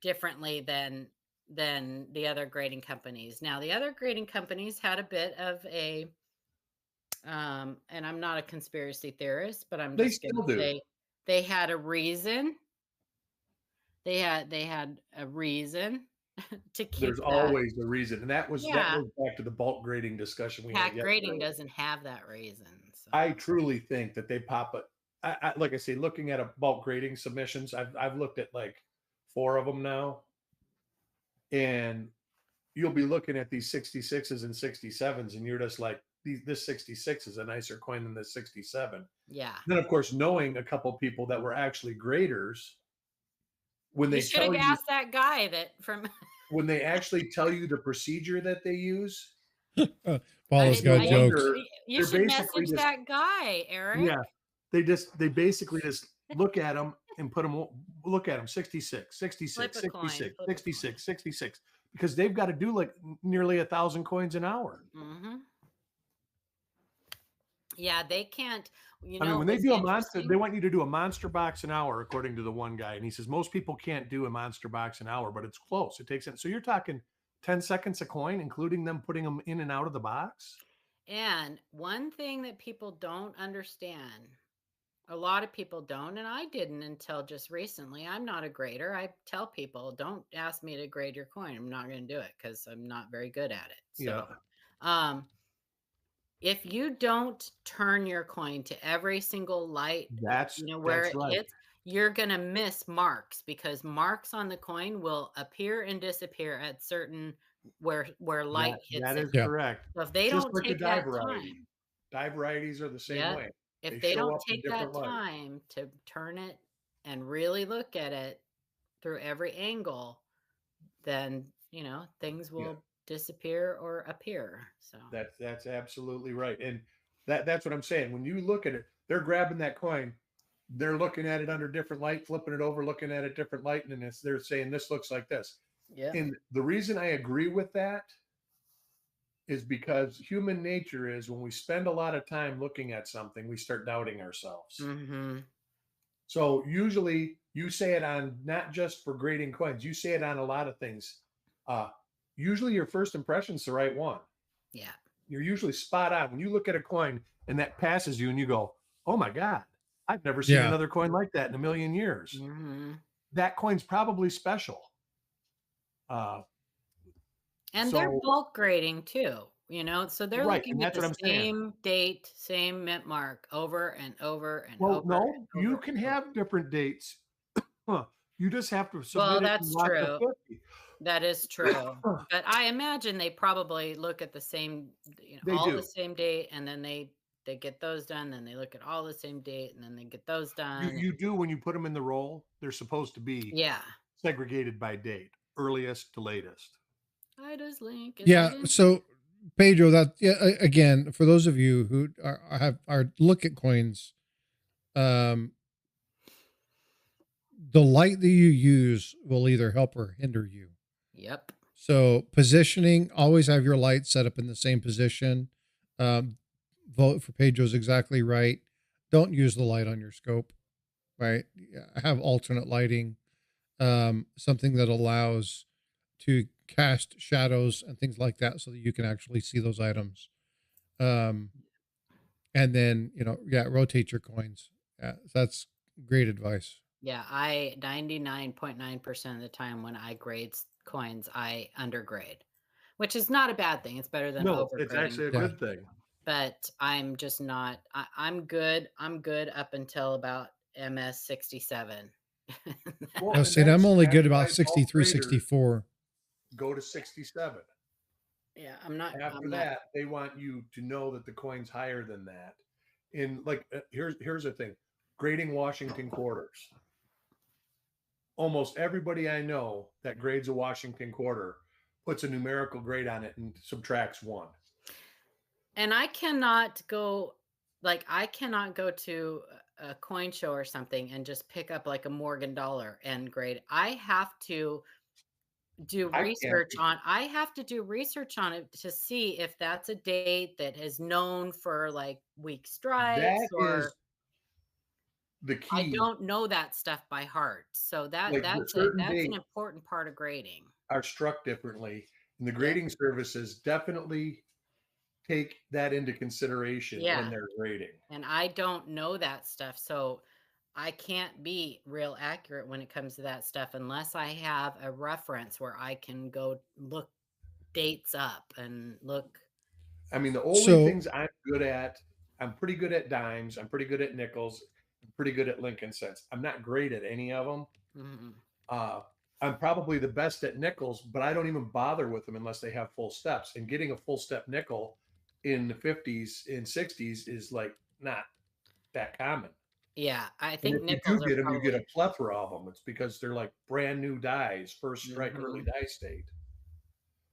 differently than the other grading companies. Now, the other grading companies had a bit of a and I'm not a conspiracy theorist, but I'm just going to say they had a reason. They had a reason to keep. There's always a reason, and that goes back to the bulk grading discussion we had. CAC grading doesn't have that reason. So. I truly think that they pop it. I like I say, looking at a bulk grading submissions, I've looked at like 4 of them now, and you'll be looking at these 66s and 67s, and you're just like, this 66 is a nicer coin than this 67. Yeah. Then, of course, knowing a couple people that were actually graders, when they should have asked that guy when they actually tell you the procedure that they use. Paula's got jokes. You should message that guy, Eric. Yeah, they basically just look at them and look at them 66, 66, 66, 66, 66. because they've got to do like nearly 1,000 coins an hour. Mm-hmm. Yeah, they can't. You I mean, know, when they what's do a monster, interesting? they want you to do a monster box an hour, according to the one guy. And he says most people can't do a monster box an hour, but it's close. It takes it. So you're talking 10 seconds a coin, including them putting them in and out of the box. And one thing that people don't understand, a lot of people don't, and I didn't until just recently. I'm not a grader. I tell people, don't ask me to grade your coin. I'm not going to do it because I'm not very good at it. So, if you don't turn your coin to every single light, where it right. hits, you're going to miss marks, because marks on the coin will appear and disappear at certain where light hits That it. is correct. So if they Just don't like take the that die variety. time, Die varieties are the same way. if They they show don't up in take that different light. time to turn it and really look at it through every angle, then things will disappear or appear. So that's absolutely right. And that's what I'm saying. When you look at it, they're grabbing that coin, they're looking at it under different light, flipping it over, looking at it different light, and they're saying this looks like this. yeah. And the reason I agree with that is because human nature is, when we spend a lot of time looking at something, we start doubting ourselves. Mm-hmm. So usually you say it on, not just for grading coins, you say it on a lot of things. Usually your first impression's the right one. Yeah. You're usually spot on. When you look at a coin and that passes you and you go, oh my God, I've never seen another coin like that in a million years. Mm-hmm. That coin's probably special. And they're bulk grading too, so they're looking at the same date, same mint mark over and over and over. No, you can have different dates. You just have to submit well, it. that's true. That is true. But I imagine they probably look at the same, the same date, and then they get those done. Then they look at all the same date, and then they get those done. You do, when you put them in the roll, they're supposed to be segregated by date, earliest to latest. I just link. So Pedro, again, for those of you who are look at coins, the light that you use will either help or hinder you. Yep. So positioning, always have your light set up in the same position. Vote for Pedro's exactly right. Don't use the light on your scope, right? Have alternate lighting, something that allows to cast shadows and things like that so that you can actually see those items. And then, rotate your coins. That's great advice. Yeah, I 99.9% of the time when I grade coins, I undergrade, which is not a bad thing. It's better than overgrading. It's actually a good thing. But I'm just not. I'm good. I'm good up until about MS 67. I'm only good about 63, 64. Go to 67. Yeah, I'm not. After that, they want you to know that the coin's higher than that. Here's the thing: grading Washington quarters. Almost everybody I know that grades a Washington quarter puts a numerical grade on it and subtracts 1. And I cannot go to a coin show or something and just pick up like a Morgan dollar and grade. I have to do research on it to see if that's a date that is known for like weak strikes, or the key. I don't know that stuff by heart. So that's an important part of grading. Are struck differently, and the grading services definitely take that into consideration in their grading. And I don't know that stuff, so I can't be real accurate when it comes to that stuff unless I have a reference where I can go look dates up and look. I mean, the only things I'm good at, I'm pretty good at dimes, I'm pretty good at nickels, I'm pretty good at Lincoln cents. I'm not great at any of them. Mm-hmm. I'm probably the best at nickels, but I don't even bother with them unless they have full steps. And getting a full step nickel in the 50s and 60s is like not that common. Yeah, I think nickels you get them, you get a plethora of them. It's because they're like brand new dies, first strike, early die state.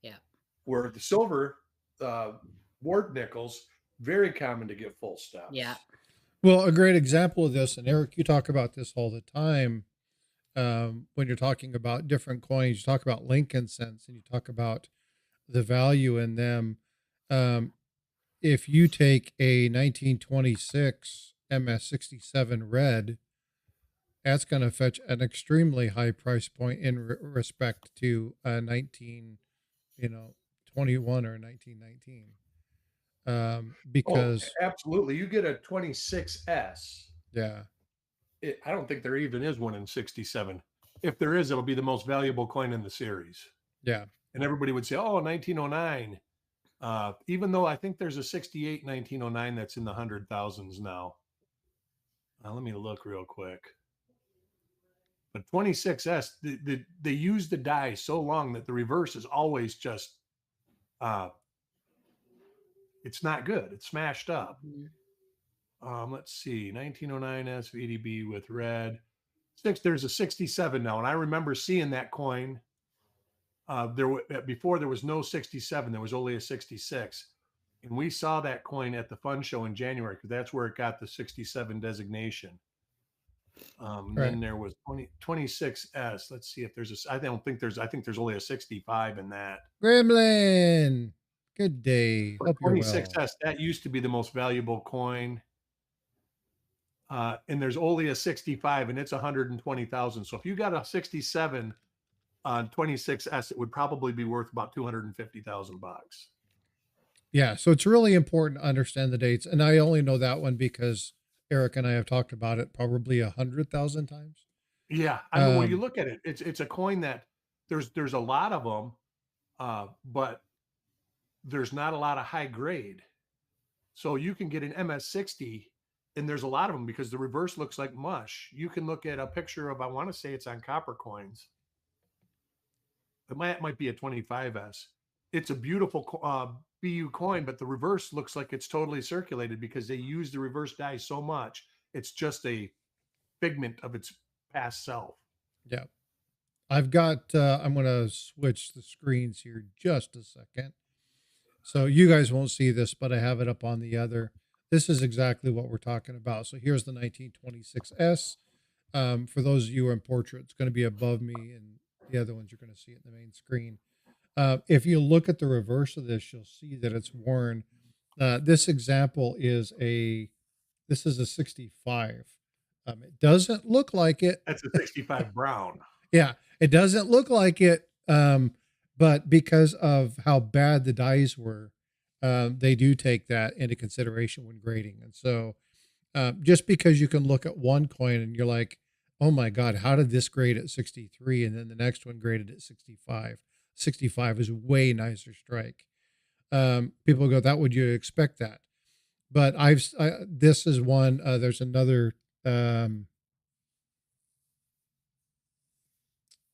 Yeah. Where the silver ward nickels, very common to get full steps. Yeah. Well, a great example of this, and Eric, you talk about this all the time, when you're talking about different coins. You talk about Lincoln cents and you talk about the value in them. Um, if you take a 1926 MS-67 red, that's going to fetch an extremely high price point in respect to a 1921 or 1919. Oh, Because absolutely. You get a 26S. yeah, I don't think there even is one in 67. If there is, it'll be the most valuable coin in the series. yeah, And everybody would say, oh, 1909. Even though I think there's a 68 1909 that's in the hundred thousands now. Let me look real quick. But 26S, they use the die so long that the reverse is always just, uh, it's not good. It's smashed up. Let's see, 1909S VDB with red. There's a 67 now, and I remember seeing that coin. Before there was no 67, there was only a 66, and we saw that coin at the fun show in January because that's where it got the 67 designation. And right. then there was 26S. Let's see if there's a. I think there's only a 65 in that. Gremlin, good day. But Hope you're well. 26S, that used to be the most valuable coin. And there's only a 65 and it's 120,000. So if you got a 67 on 26S, it would probably be worth about 250,000 bucks. Yeah, so it's really important to understand the dates, and I only know that one because Eric and I have talked about it probably 100,000 times. Yeah, I mean, when you look at it, it's a coin that there's a lot of them, but there's not a lot of high grade. So you can get an MS-60, and there's a lot of them because the reverse looks like mush. You can look at a picture of, I want to say it's on copper coins. It might be a 25S. It's a beautiful BU coin, but the reverse looks like it's totally circulated because they use the reverse die so much. It's just a figment of its past self. Yeah. I've got, I'm going to switch the screens here just a second. So you guys won't see this, but I have it up on the other. This is exactly what we're talking about. So here's the 1926S. For those of you who are in portrait, it's going to be above me, and the other ones you're going to see it in the main screen. If you look at the reverse of this, you'll see that it's worn. This example is this is a 65. It doesn't look like it. That's a 65 brown. Yeah, it doesn't look like it. But because of how bad the dies were, they do take that into consideration when grading. And so just because you can look at one coin and you're like, oh my God, how did this grade at 63? And then the next one graded at 65. 65 is way nicer strike. People go, that would you expect that? But this is one, there's another,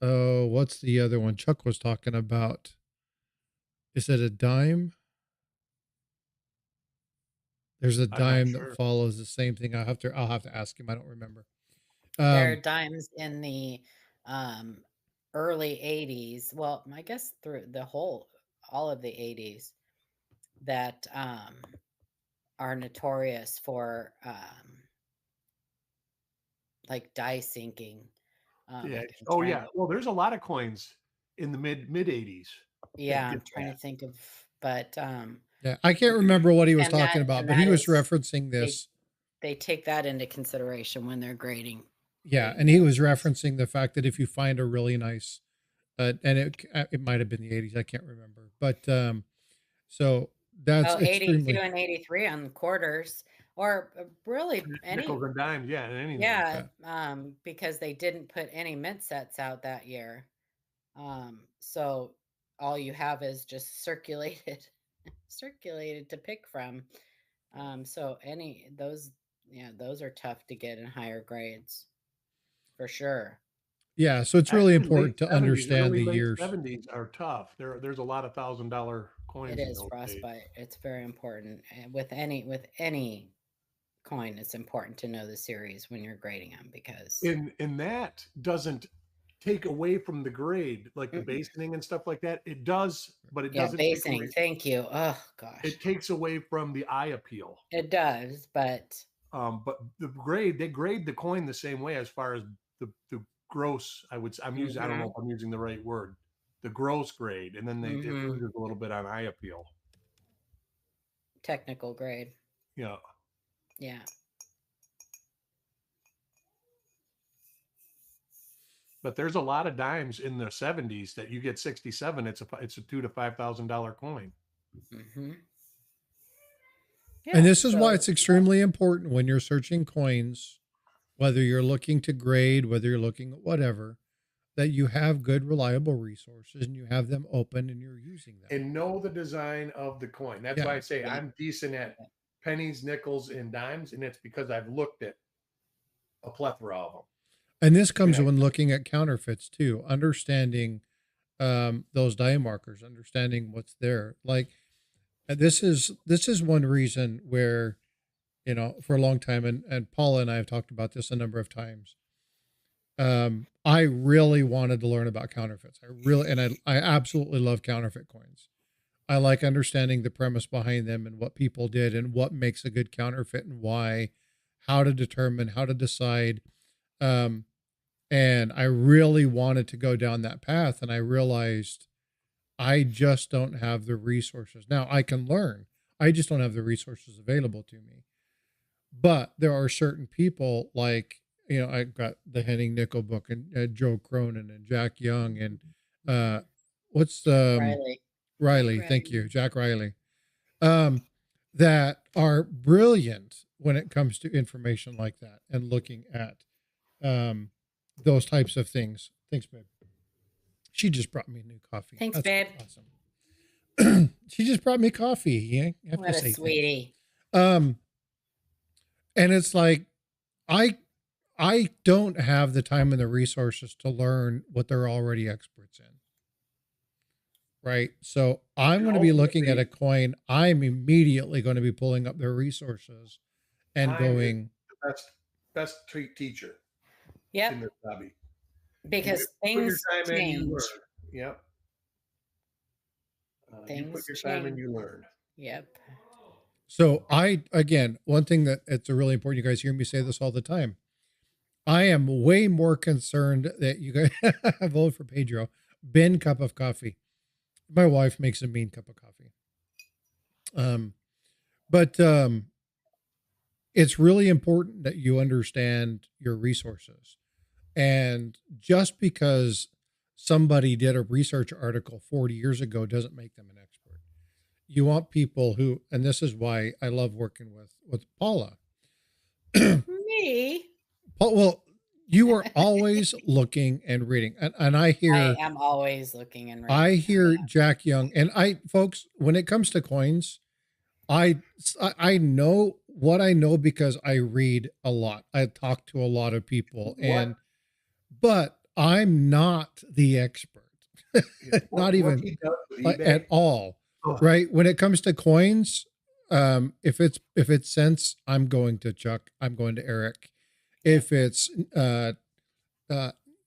oh, what's the other one Chuck was talking about? Is it a dime? There's a dime that follows the same thing. I'll have to ask him. I don't remember. There are dimes in the early 80s. Well, I guess through all of the 80s that are notorious for like die sinking. Yeah. Oh yeah. Well, there's a lot of coins in the mid 80s. Yeah, I'm trying to think of, but yeah, I can't remember what he was talking about, but he was referencing this. They take that into consideration when they're grading. Yeah, and he was referencing the fact that if you find a really nice, and it might have been the 80s, I can't remember, but so that's 82 and 83 on quarters, or really any nickels and dimes, yeah, and anything. Yeah, because they didn't put any mint sets out that year, so all you have is just circulated to pick from. So those are tough to get in higher grades, for sure. Yeah, so it's really important to understand the years. 70s are tough. There's a lot of $1,000 coins. It is Frostbyte. It's very important, and with any coin, it's important to know the series when you're grading them, because and that doesn't take away from the grade, like the basoning and stuff like that. It does, but it doesn't. Basoning. Thank you. Oh gosh, it takes away from the eye appeal. It does, but the grade, they grade the coin the same way as far as the gross. I'm using, I don't know if I'm using the right word, the gross grade, and then it loses a little bit on eye appeal. Technical grade. Yeah. Yeah. But there's a lot of dimes in the 70s that you get 67. It's a $2,000 to $5,000 coin. Yeah, and this is why it's extremely important when you're searching coins, whether you're looking to grade, whether you're looking at whatever, that you have good, reliable resources and you have them open and you're using them. And know the design of the coin. That's why I say I'm decent at pennies, nickels, and dimes, and it's because I've looked at a plethora of them. And this comes when looking at counterfeits too, understanding those die markers, understanding what's there. Like this is one reason where, you know, for a long time, and Paula and I have talked about this a number of times. I really wanted to learn about counterfeits. I absolutely love counterfeit coins. I like understanding the premise behind them and what people did and what makes a good counterfeit and why, how to determine, how to decide. And I really wanted to go down that path. And I realized I just don't have the resources. Now I can learn. I just don't have the resources available to me. But there are certain people like, you know, I got the Henning Nickel book and Joe Cronin and Jack Young and Riley. Thank you, Jack Riley. That are brilliant when it comes to information like that and looking at those types of things. Thanks, babe. She just brought me a new coffee. Thanks, babe. Awesome. She just brought me coffee. Yeah, what a sweetie. And it's like I don't have the time and the resources to learn what they're already experts in. Right. So I'm going to be looking at a coin. I'm immediately going to be pulling up their resources and going. Best teacher. Yep. In this hobby. Because things change. Yep. Things you put your time and you learn. Yep. So again, one thing that it's really important, you guys hear me say this all the time. I am way more concerned that you guys vote for Pedro. Ben cup of coffee. My wife makes a mean cup of coffee. But it's really important that you understand your resources. And just because somebody did a research article 40 years ago doesn't make them an expert. You want people who, and this is why I love working with Paula. Me? Well, you are always looking and reading. And I am always looking and reading. I hear Jack Young. And folks, when it comes to coins, I know what I know because I read a lot. I talk to a lot of people. But I'm not the expert. Not even at all. Oh. Right. When it comes to coins, if it's cents, I'm going to Chuck. I'm going to Eric. If it's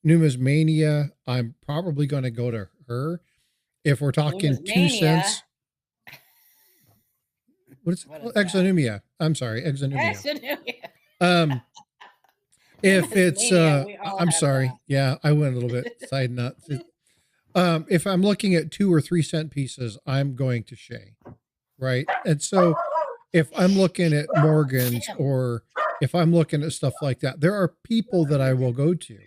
numismania, I'm probably going to go to her. If we're talking 2 cents. What is it? Exonumia. I'm sorry, exonumia. If it's I'm sorry. That. Yeah, I went a little bit side nuts. If I'm looking at 2 or 3 cent pieces, I'm going to Shay. Right. And so if I'm looking at Morgan's or if I'm looking at stuff like that, there are people that I will go to.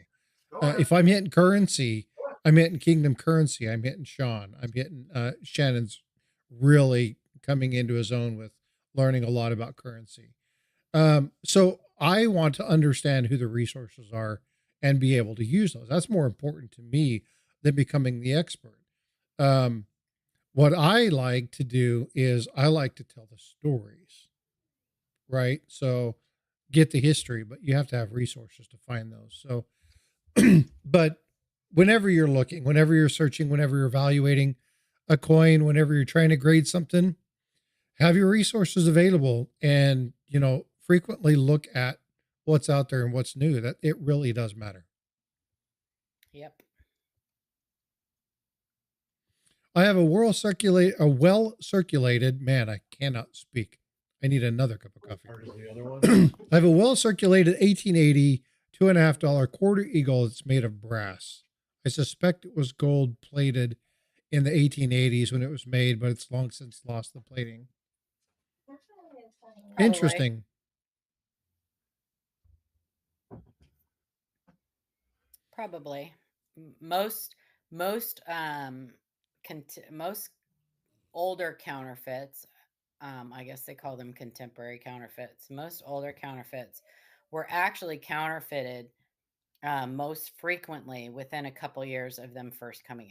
If I'm hitting currency, I'm hitting Kingdom Currency. I'm hitting Sean. I'm hitting Shannon's really coming into his own with learning a lot about currency. So I want to understand who the resources are and be able to use those. That's more important to me than becoming the expert. What I like to do is I like to tell the stories, right? So get the history, but you have to have resources to find those. So, but whenever you're looking, whenever you're searching, whenever you're evaluating a coin, whenever you're trying to grade something, have your resources available and, you know, frequently look at what's out there and what's new. That it really does matter. Yep. I have a well-circulated, man, I cannot speak. I need another cup of coffee. The other one? I have a well-circulated 1880 to $2.50 quarter eagle that's made of brass. I suspect it was gold plated in the 1880s when it was made, but it's long since lost the plating. Probably. Interesting. Probably. Most older counterfeits, I guess they call them contemporary counterfeits. Most older counterfeits were actually counterfeited most frequently within a couple years of them first coming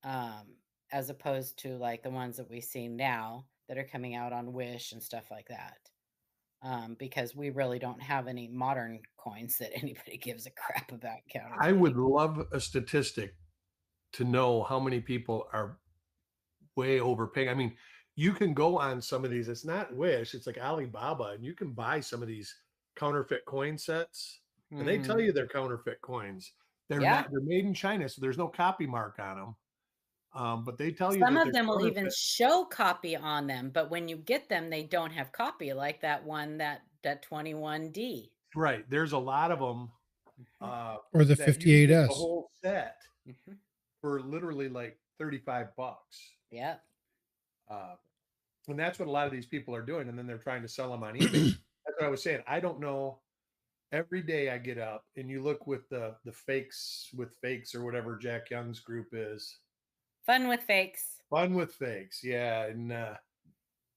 out, as opposed to like the ones that we see now that are coming out on Wish and stuff like that. Because we really don't have any modern coins that anybody gives a crap about counterfeiting. I would love a statistic to know how many people are way overpaying. I mean, you can go on some of these. It's not Wish, it's like Alibaba, and you can buy some of these counterfeit coin sets, and they tell you they're counterfeit coins. They're Yeah. not. They're made in China, so there's no copy mark on them. But they tell you Some that of them will even counterfeit. show copy on them, but when you get them, they don't have copy, like that one that 21D. Right. There's a lot of them. Or the that you can get 58S. the whole set Mhm. for literally like $35. Yeah. And that's what a lot of these people are doing, and then they're trying to sell them on eBay. That's what I was saying. I don't know. Every day I get up and you look with the fakes with fakes or whatever Jack Young's group is. Fun with fakes. Fun with fakes, yeah. And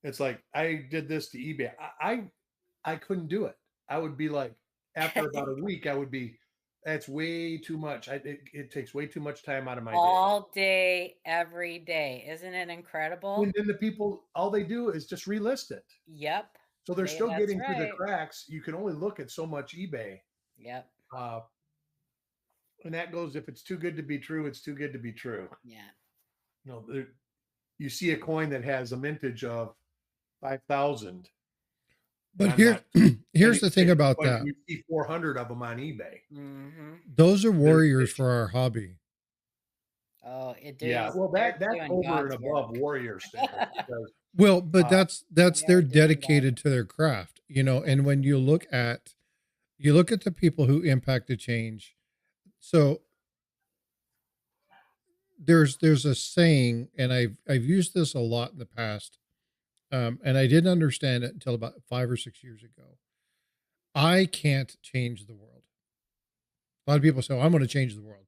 it's like I did this to eBay. I couldn't do it. I would be like, after about a week, I would be. That's way too much. It takes way too much time out of my day. All day, every day. Isn't it incredible? And then the people, all they do is just relist it. Yep. So they're still That's getting through the right. cracks. You can only look at so much eBay. Yep. And that goes, if it's too good to be true, it's too good to be true. Yeah. You know, you see a coin that has a mintage of 5,000. But here's the thing about that. You see 400 of them on eBay. Mm-hmm. Those are warriors for our hobby. Oh, it does. Yeah, well, that's over and above warrior status. Well, but that's they're dedicated to their craft, you know. And when you look at the people who impact the change, so there's a saying, and I've used this a lot in the past, and I didn't understand it until about 5 or 6 years ago. I can't change the world. A lot of people say, "I'm going to change the world."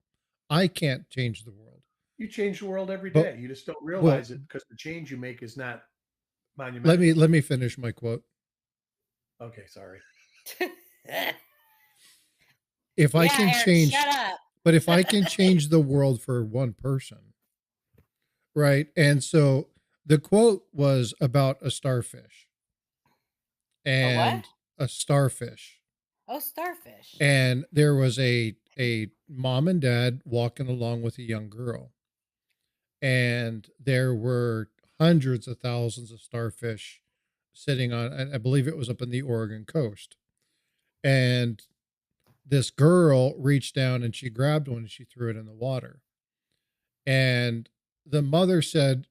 I can't change the world. You change the world every day. You just don't realize it because the change you make is not monumental. Let me finish my quote. Okay, sorry. If I can change, shut up. But if I can change the world for one person, right? And so the quote was about a starfish. And a starfish. Oh, starfish. And there was a mom and dad walking along with a young girl. And there were hundreds of thousands of starfish sitting on, I believe it was up in the Oregon coast. And this girl reached down and she grabbed one and she threw it in the water. And the mother said,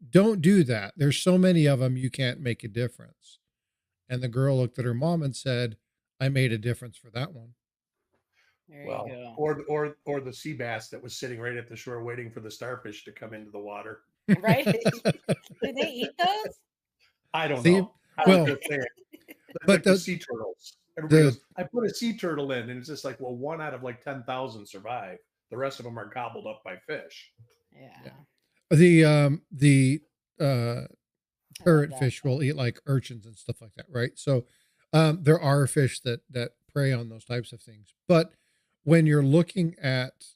"Don't do that. There's so many of them, you can't make a difference." And the girl looked at her mom and said, "I made a difference for that one." There you go. Or the sea bass that was sitting right at the shore waiting for the starfish to come into the water. Right? Do they eat those? I don't know. But the sea turtles. Everybody goes, I put a sea turtle in, and it's just like, well, one out of like 10,000 survive. The rest of them are gobbled up by fish. Yeah. The parrotfish will eat like urchins and stuff like that, right? So there are fish that prey on those types of things. But when you're looking at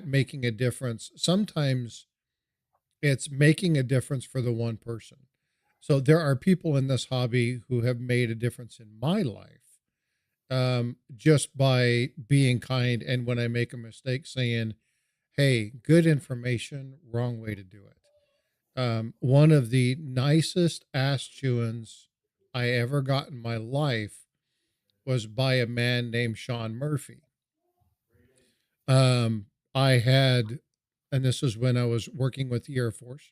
making a difference, sometimes it's making a difference for the one person. So there are people in this hobby who have made a difference in my life just by being kind. And when I make a mistake, saying, "Hey, good information, wrong way to do it." One of the nicest ass chewings I ever got in my life was by a man named Sean Murphy. I had, and this was when I was working with the Air Force.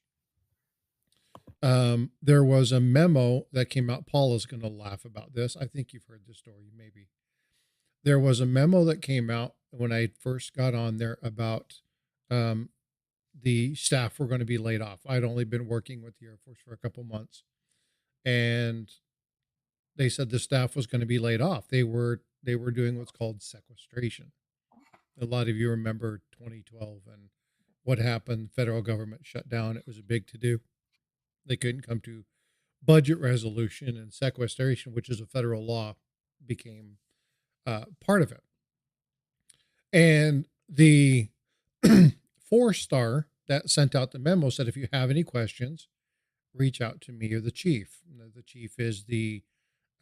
There was a memo that came out. Paula's going to laugh about this. I think you've heard this story, maybe. There was a memo that came out when I first got on there about um, the staff were going to be laid off. I'd only been working with the Air Force for a couple months, and they said the staff was going to be laid off. They were doing what's called sequestration. A lot of you remember 2012 and what happened. Federal government shut down. It was a big to-do. They couldn't come to budget resolution, and sequestration, which is a federal law, became part of it. And the 4-star that sent out the memo said, if you have any questions, reach out to me or the chief. The chief is the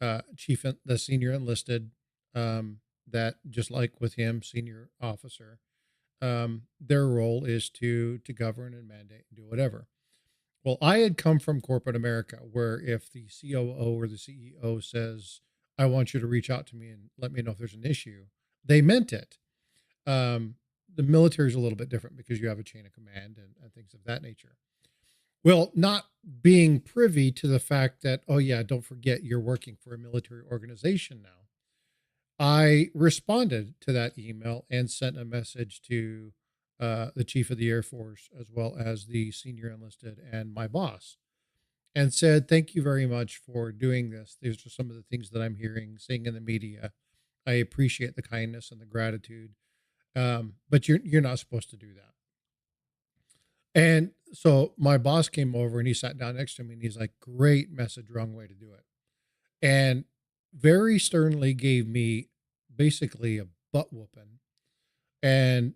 the senior enlisted, that, just like with him, senior officer, their role is to govern and mandate and do whatever. Well, I had come from corporate America, where if the COO or the CEO says, I want you to reach out to me and let me know if there's an issue, they meant it. The military is a little bit different because you have a chain of command and things of that nature. Well, not being privy to the fact that, oh yeah, don't forget you're working for a military organization now, I responded to that email and sent a message to the chief of the Air Force, as well as the senior enlisted and my boss, and said, thank you very much for doing this. These are some of the things that I'm seeing in the media. I appreciate the kindness and the gratitude. But you're not supposed to do that. And so my boss came over and he sat down next to me and he's like, great message, wrong way to do it. And very sternly gave me basically a butt whooping and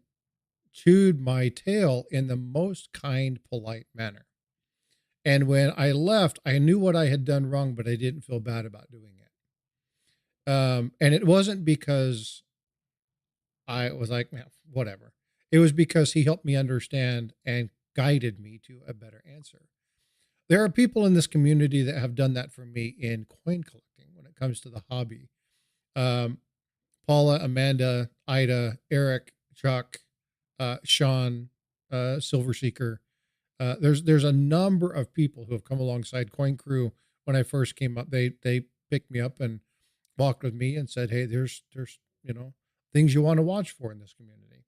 chewed my tail in the most kind, polite manner. And when I left, I knew what I had done wrong, but I didn't feel bad about doing it. And it wasn't because I was like, man, whatever. It was because he helped me understand and guided me to a better answer. There are people in this community that have done that for me in coin collecting when it comes to the hobby. Paula, Amanda, Ida, Eric, Chuck, Sean, Silver Seeker. There's a number of people who have come alongside Coin Crew. When I first came up, they picked me up and walked with me and said, hey, there's things you want to watch for in this community.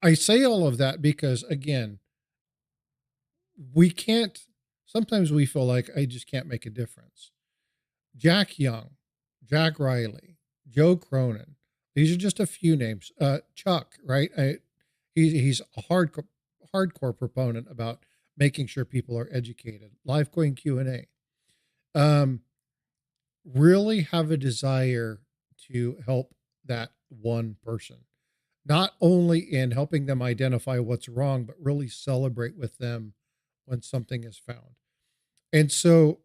I say all of that because, again, sometimes we feel like I just can't make a difference. Jack Young, Jack Riley, Joe Cronin. These are just a few names. Chuck, right? He's a hardcore proponent about making sure people are educated. Live Coin Q&A. Really have a desire to help that one person, not only in helping them identify what's wrong, but really celebrate with them when something is found. And so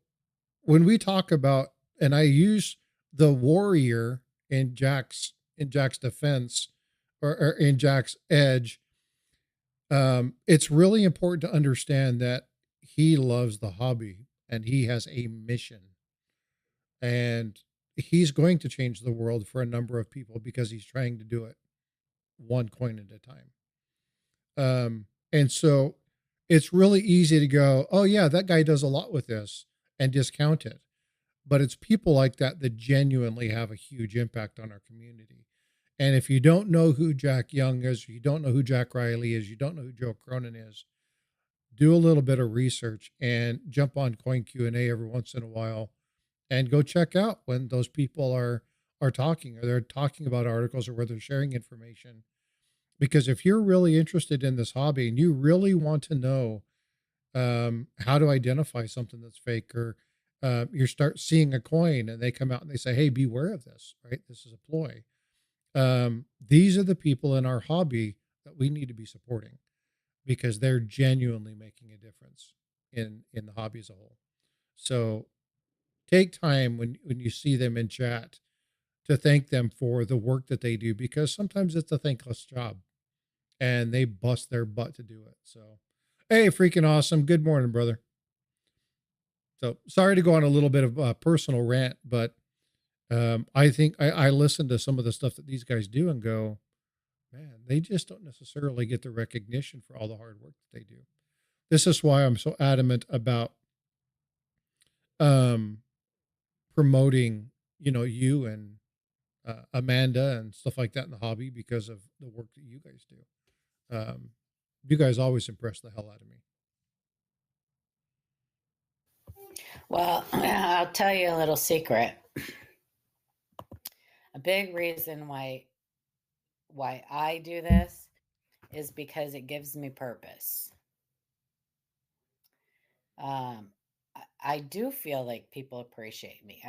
when we talk about, and I use the warrior in Jack's defense, or in Jack's edge, it's really important to understand that he loves the hobby and he has a mission. And he's going to change the world for a number of people because he's trying to do it one coin at a time. And so it's really easy to go, oh yeah, that guy does a lot with this, and discount it. But it's people like that that genuinely have a huge impact on our community. And if you don't know who Jack Young is, you don't know who Jack Riley is, you don't know who Joe Cronin is, do a little bit of research and jump on Coin Q&A every once in a while and go check out when those people are talking, or they're talking about articles, or where they're sharing information. Because if you're really interested in this hobby and you really want to know how to identify something that's fake, or you start seeing a coin and they come out and they say, hey, beware of this, right? This is a ploy. These are the people in our hobby that we need to be supporting, because they're genuinely making a difference in the hobby as a whole. So take time when you see them in chat to thank them for the work that they do, because sometimes it's a thankless job and they bust their butt to do it. So, hey, freaking awesome. Good morning, brother. So sorry to go on a little bit of a personal rant, but I think I listen to some of the stuff that these guys do and go, man, they just don't necessarily get the recognition for all the hard work that they do. This is why I'm so adamant about um, promoting, you and Amanda and stuff like that in the hobby because of the work that you guys do. You guys always impress the hell out of me. Well, I'll tell you a little secret. A big reason why I do this is because it gives me purpose. I do feel like people appreciate me.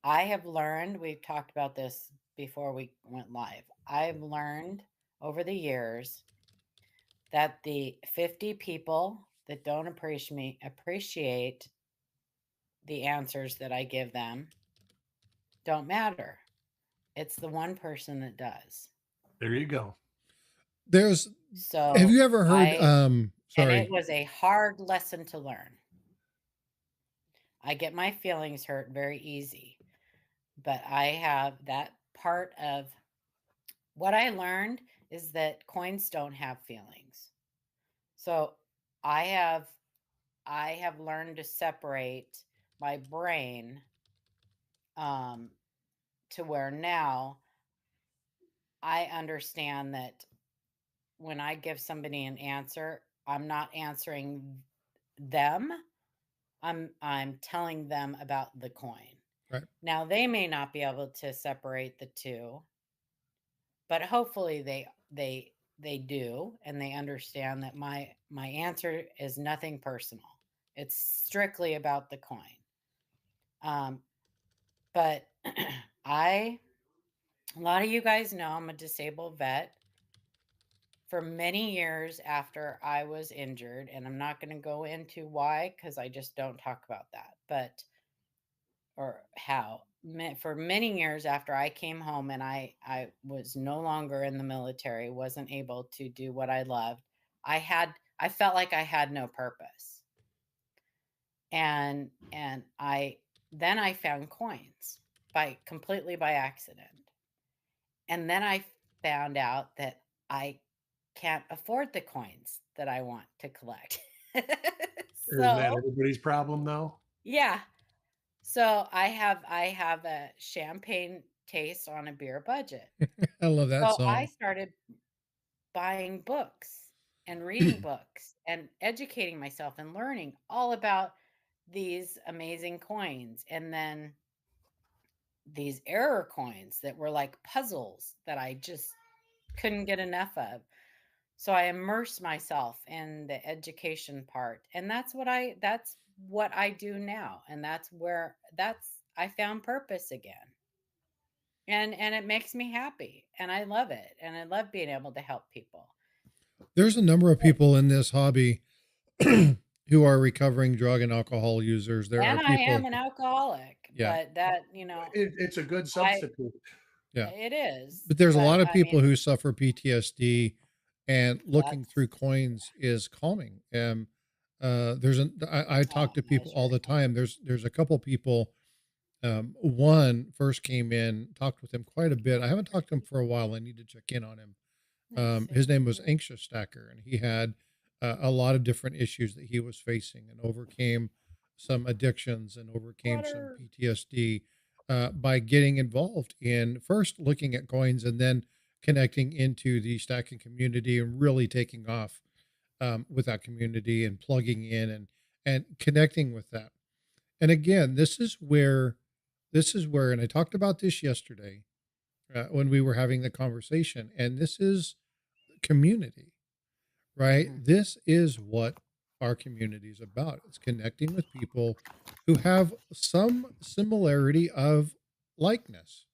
I have learned, we've talked about this before we went live. I've learned over the years that the 50 people that don't appreciate the answers that I give them don't matter. It's the one person that does. There you go. Have So you ever heard, and sorry, it was a hard lesson to learn. I get my feelings hurt very easy, but I have that part of what I learned is that coins don't have feelings. So I have learned to separate my brain to where now I understand that when I give somebody an answer, I'm not answering them. I'm telling them about the coin. right? Now they may not be able to separate the two, but hopefully they do, and they understand that my answer is nothing personal. It's strictly about the coin. But a lot of you guys know I'm a disabled vet. For many years after I was injured, and I'm not going to go into why because I just don't talk about that, or how. For many years after I came home and I was no longer in the military, wasn't able to do what I loved, I felt like I had no purpose. And I found coins completely by accident. And then I found out that I can't afford the coins that I want to collect. Isn't that So, everybody's problem though? yeah. So I have a champagne taste on a beer budget. I love that So I song. started buying books and reading books and educating myself and learning all about these amazing coins, and then these error coins that were like puzzles that I just couldn't get enough of. So I immersed myself in the education part, and that's what I do now, and I found purpose again. And it makes me happy, and I love it, and I love being able to help people. There's a number of people in this hobby who are recovering drug and alcohol users. There are And I am people, an alcoholic, yeah, but that, It's a good I substitute. yeah. it is, But there's a but lot of I people mean, who suffer PTSD, and looking that's through coins is calming. I talk to people all the miserable. time. There's a couple people. One first came in, talked with him quite a bit. I haven't talked to him for a while. I need to check in on him. His name was Anxious Stacker, and he had a lot of different issues that he was facing, and overcame some addictions and overcame some Water. PTSD by getting involved in first looking at coins and then connecting into the stacking community and really taking off with that community and plugging in and connecting with that. And again, this is where, and I talked about this yesterday when we were having the conversation, and this is community, right? Mhm. This is what our community is about. It's connecting with people who have some similarity of likeness.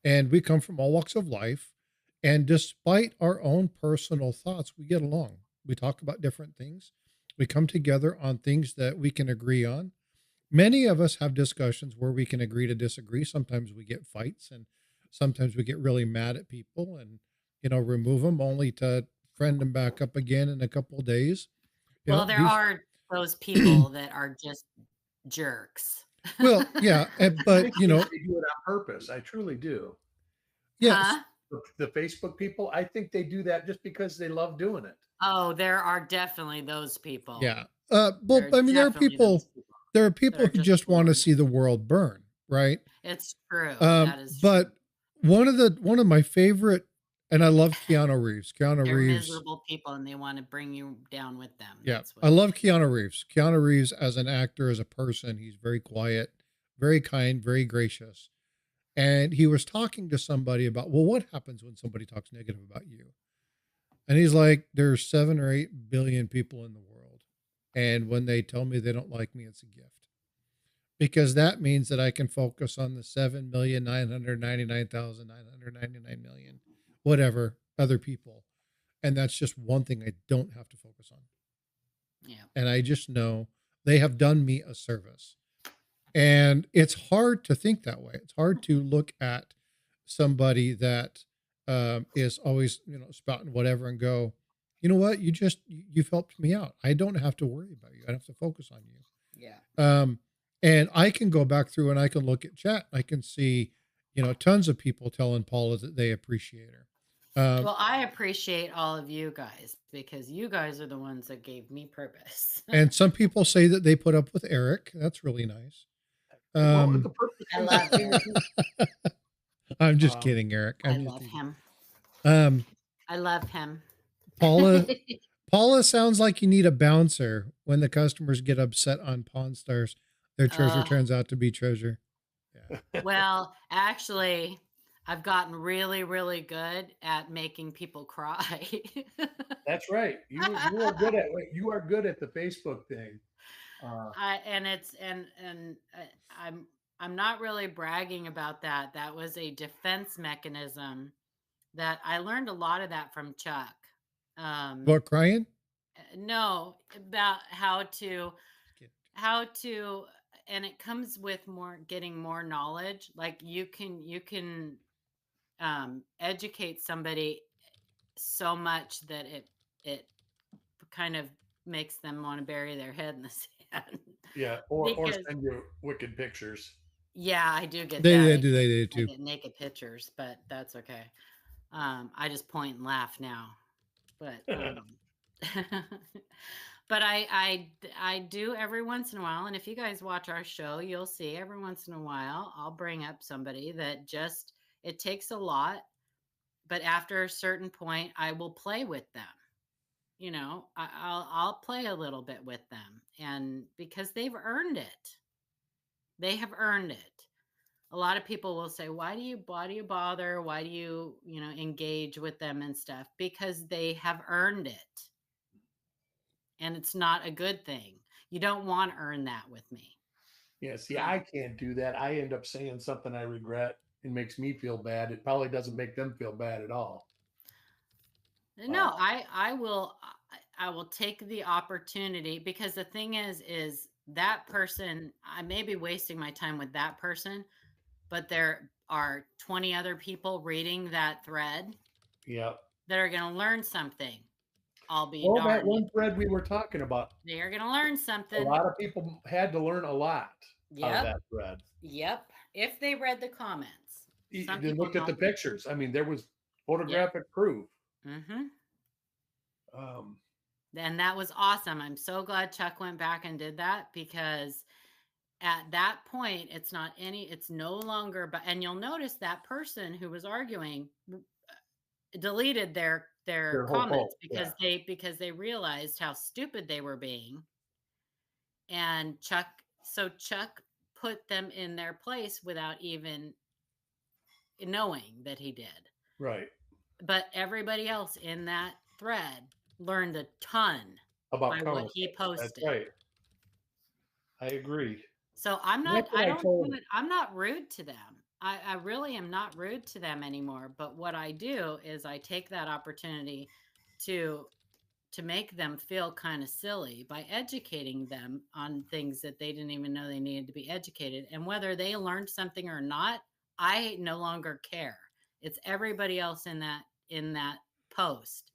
And we come from all walks of life. And despite our own personal thoughts, we get along. We talk about different things. We come together on things that we can agree on. Many of us have discussions where we can agree to disagree. Sometimes we get fights, and sometimes we get really mad at people and, remove them only to friend them back up again in a couple of days. Well, there These, are those people that are just jerks. well, yeah, I but, think they do it on purpose. I truly do. yes, Huh? the Facebook people, I think they do that just because they love doing it. Oh, there are definitely those people. Yeah. Well, There I mean, there are definitely those people, people there are that people are who just just want to bored. see the world burn, right? It's true. That is true. But one of my favorite, and I love Keanu Reeves. Keanu They're Reeves. miserable people and they want to bring you down with them. Yeah. That's what I it love is. Keanu Reeves. Keanu Reeves as an actor, as a person, he's very quiet, very kind, very gracious. And he was talking to somebody about, well, what happens when somebody talks negative about you? And he's like, there's 7 or 8 billion people in the world. And when they tell me they don't like me, it's a gift. Because that means that I can focus on the 7,999,999 whatever other people. And that's just one thing I don't have to focus on. Yeah. And I just know they have done me a service. And it's hard to think that way. It's hard to look at somebody that is always, spouting whatever and go, you know what? You've helped me out. I don't have to worry about you. I don't have to focus on you. Yeah. And I can go back through and I can look at chat. I can see, tons of people telling Paula that they appreciate her. Well, I appreciate all of you guys because you guys are the ones that gave me purpose. And some people say that they put up with Eric. That's really nice. Well, the purpose I love Eric. I'm just kidding, Eric. I love him. Um, I love him. Paula sounds like you need a bouncer when the customers get upset on Pawn Stars. Their treasure turns out to be treasure. Yeah. Well, actually, I've gotten really, really good at making people cry. That's right. You are good at the Facebook thing. I'm not really bragging about that. That was a defense mechanism that I learned a lot of that from Chuck. What, crying? No, about how to, and it comes with getting more knowledge. Like you can educate somebody so much that it kind of makes them want to bury their head in the sand. Yeah, or send you wicked pictures. Yeah, I do get that. They do too. I get naked pictures, but that's okay. I just point and laugh now, but but I do every once in a while. And if you guys watch our show, you'll see every once in a while I'll bring up somebody that just, it takes a lot, but after a certain point, I will play with them. I'll play a little bit with them, and because they've earned it. They have earned it. A lot of people will say, why do you bother? Why do you, engage with them and stuff? Because they have earned it. And it's not a good thing. You don't want to earn that with me. Yeah, see, I can't do that. I end up saying something I regret. It makes me feel bad. It probably doesn't make them feel bad at all. No, I will take the opportunity, because the thing is that person, I may be wasting my time with that person, but there are 20 other people reading that thread. Yeah. That are going to learn something. That one thread we were talking about. They are going to learn something. A lot of people had to learn a lot out of that thread. Yep. If they read the comments. They looked at the pictures. I mean, there was photographic proof. Mm-hmm. And that was awesome. I'm so glad Chuck went back and did that, because at that point, it's no longer, and you'll notice that person who was arguing deleted their comments because they realized how stupid they were being. And Chuck put them in their place without even knowing that he did. Right. But everybody else in that thread learned a ton about by what he posted. That's right. I agree. So I'm not rude to them. I really am not rude to them anymore. But what I do is I take that opportunity to make them feel kind of silly by educating them on things that they didn't even know they needed to be educated. And whether they learned something or not, I no longer care. It's everybody else in that post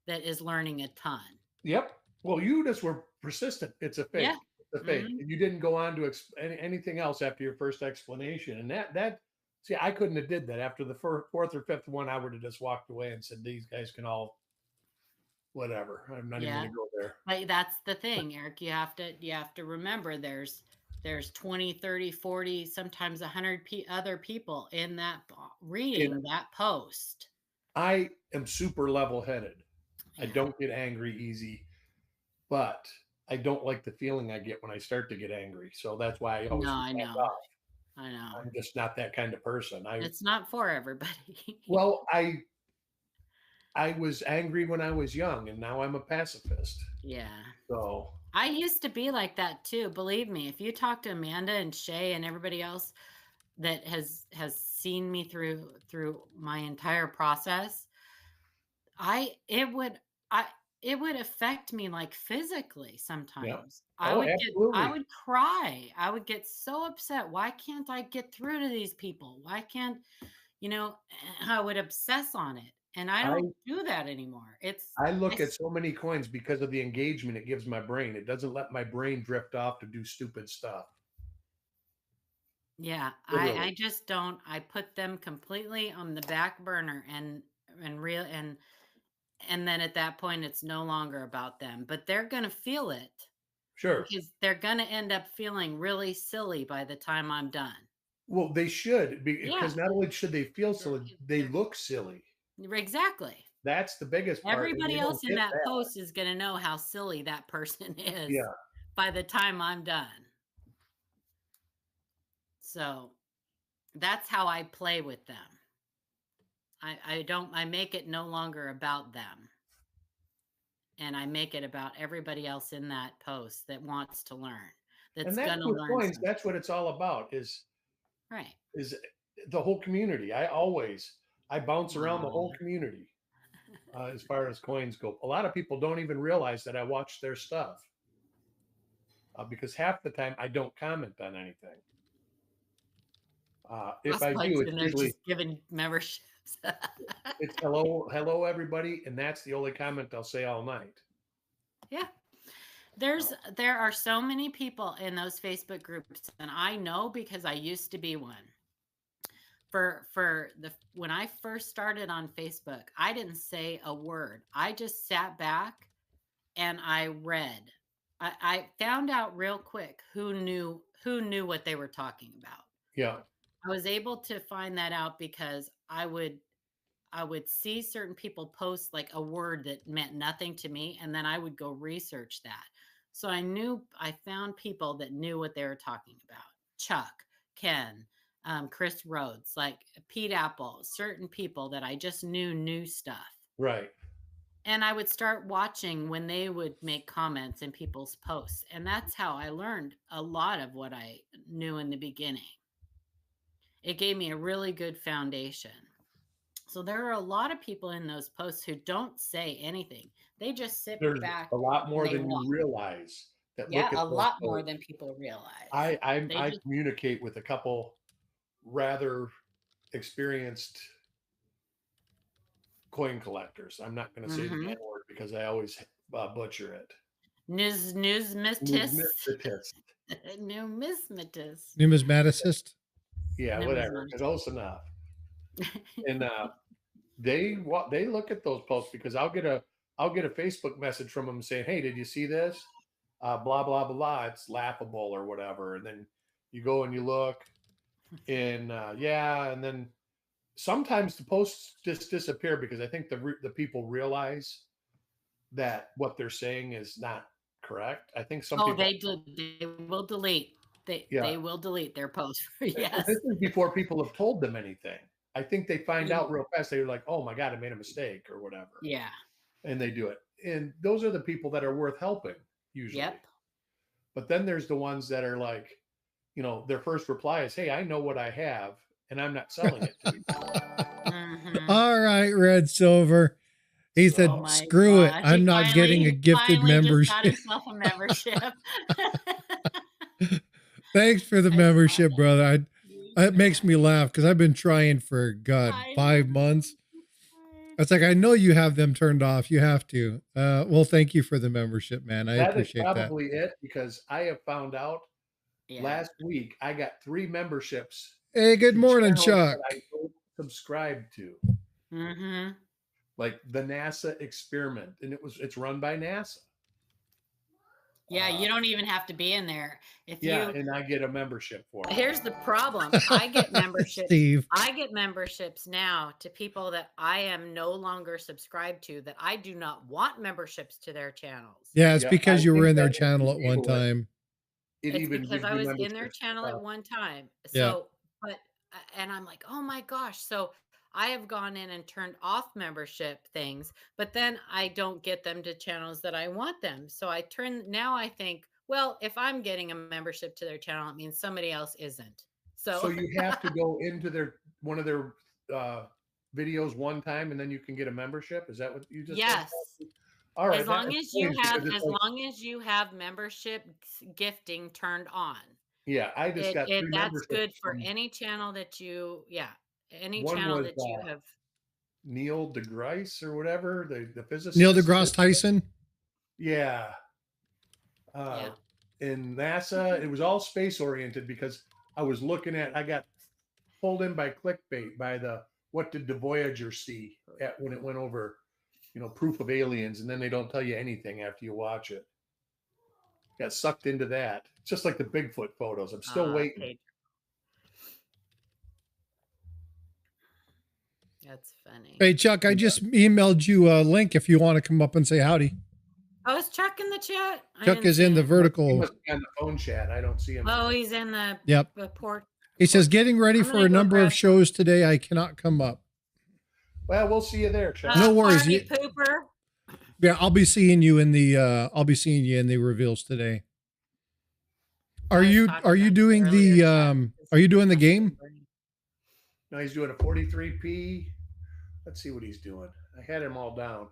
that is learning a ton. Yep. Well, you just were persistent. It's a fake. Yeah. It's a fake. Mm-hmm. And you didn't go on to anything else after your first explanation. And that See, I couldn't have did that after the fourth or fifth one. I would have just walked away and said, "These guys can all whatever. I'm not even Yeah. going to go there." But that's the thing, Eric. You have to remember there's 20, 30, 40, sometimes 100 other people in that reading that post. I am super level-headed. I Yeah. don't get angry easy, but I don't like the feeling I get when I start to get angry. So that's why I always No, I back know. off. I know. I'm just not that kind of person. It's not for everybody. Well, I was angry when I was young, and now I'm a pacifist. Yeah. So I used to be like that too. Believe me, if you talk to Amanda and Shay and everybody else that has seen me through my entire process, it would affect me like physically sometimes. Oh, absolutely. I would cry. I would get so upset. Why can't I get through to these people? Why can't, I would obsess on it. And I don't do that anymore. I look at so many coins because of the engagement it gives my brain. It doesn't let my brain drift off to do stupid stuff. Yeah, I just don't. I put them completely on the back burner and then at that point it's no longer about them, but they're going to feel it. Sure. Because they're going to end up feeling really silly by the time I'm done. Well, they should, because not only should they feel silly, they look silly. Exactly. That's the biggest part. Everybody else in that post is going to know how silly that person is by the time I'm done. So that's how I play with them. I make it no longer about them. And I make it about everybody else in that post that wants to learn. That's going to learn. Coins, that's what it's all about is the whole community. I bounce around the whole community as far as coins go. A lot of people don't even realize that I watch their stuff because half the time I don't comment on anything. If I do, it's usually just giving memberships. It's hello everybody, and that's the only comment I'll say all night. Yeah. There are so many people in those Facebook groups, and I know because I used to be one. When I first started on Facebook, I didn't say a word. I just sat back and I read. I found out real quick who knew what they were talking about. Yeah. I was able to find that out because I would see certain people post like a word that meant nothing to me, and then I would go research that. So I found people that knew what they were talking about. Chuck, Ken, Chris Rhodes, like Pete Apple, certain people that I just knew stuff. Right. And I would start watching when they would make comments in people's posts. And that's how I learned a lot of what I knew in the beginning. It gave me a really good foundation. So there are a lot of people in those posts who don't say anything. They just sit back. A lot more than you realize. A lot more than people realize. I communicate with a couple rather experienced coin collectors. I'm not going to say the N word because I always butcher it. Numismatist. Numismaticist. Yeah, whatever. Close enough. And they look at those posts because I'll get a Facebook message from them saying, "Hey, did you see this? Blah blah blah. It's laughable or whatever." And then you go and you look, and and then sometimes the posts just disappear because I think the people realize that what they're saying is not correct. I think some people they will delete. They will delete their posts. Yes. This is before people have told them anything. I think they find out real fast. They're like, "Oh my God, I made a mistake," or whatever. Yeah. And they do it. And those are the people that are worth helping usually. Yep. But then there's the ones that are like, their first reply is, "Hey, I know what I have and I'm not selling it to you." All right, Red Silver. He said, "Screw it. I'm not getting a gifted membership." Just got himself a membership. Thanks for the membership, brother. It makes me laugh because I've been trying for 5 months. It's like, I know you have them turned off. You have to. Well, thank you for the membership, man. I appreciate that. That's probably it because I have found out last week I got 3 memberships Hey, good to morning, channels Chuck. that I don't subscribe to, Mm-hmm. like the NASA experiment, and it's run by NASA. Yeah, you don't even have to be in there. If Yeah, you and I get a membership for it. Here's the problem. I get memberships. Steve. I get memberships now to people that I am no longer subscribed to, that I do not want memberships to their channels. Yeah, it's Yeah, because I you were think in their that when channel you at one enable it, time. it It's even because gives I you was in their memberships. channel at one time. Yeah. So, but, and I'm like, oh my gosh. So I have gone in and turned off membership things, but then I don't get them to channels that I want them. So now I think, well, if I'm getting a membership to their channel, it means somebody else isn't. So you have to go into one of their videos one time, and then you can get a membership. Is that what you just said? Yes. All right. As long as you have membership gifting turned on. Yeah, I just got 3 That's good memberships for from any channel that you, any one channel was that you have. Neil deGrasse or whatever, the physicist. Neil deGrasse Tyson. Yeah. In NASA, it was all space oriented because I got pulled in by clickbait by what did the Voyager see when it went over, proof of aliens, and then they don't tell you anything after you watch it. Got sucked into that. It's just like the Bigfoot photos. I'm still waiting. That's funny. Hey, Chuck, I just emailed you a link if you want to come up and say howdy. Oh, is Chuck in the chat? Chuck is in the vertical. He must be on the phone chat. I don't see him. Oh, he's in the port. He says, getting ready for a number of shows today. I cannot come up. Well, we'll see you there, Chuck. No worries. Party pooper. Yeah, I'll be seeing you in the reveals today. Are you doing the game? No, he's doing a 43p. Let's see what he's doing. I had him all down.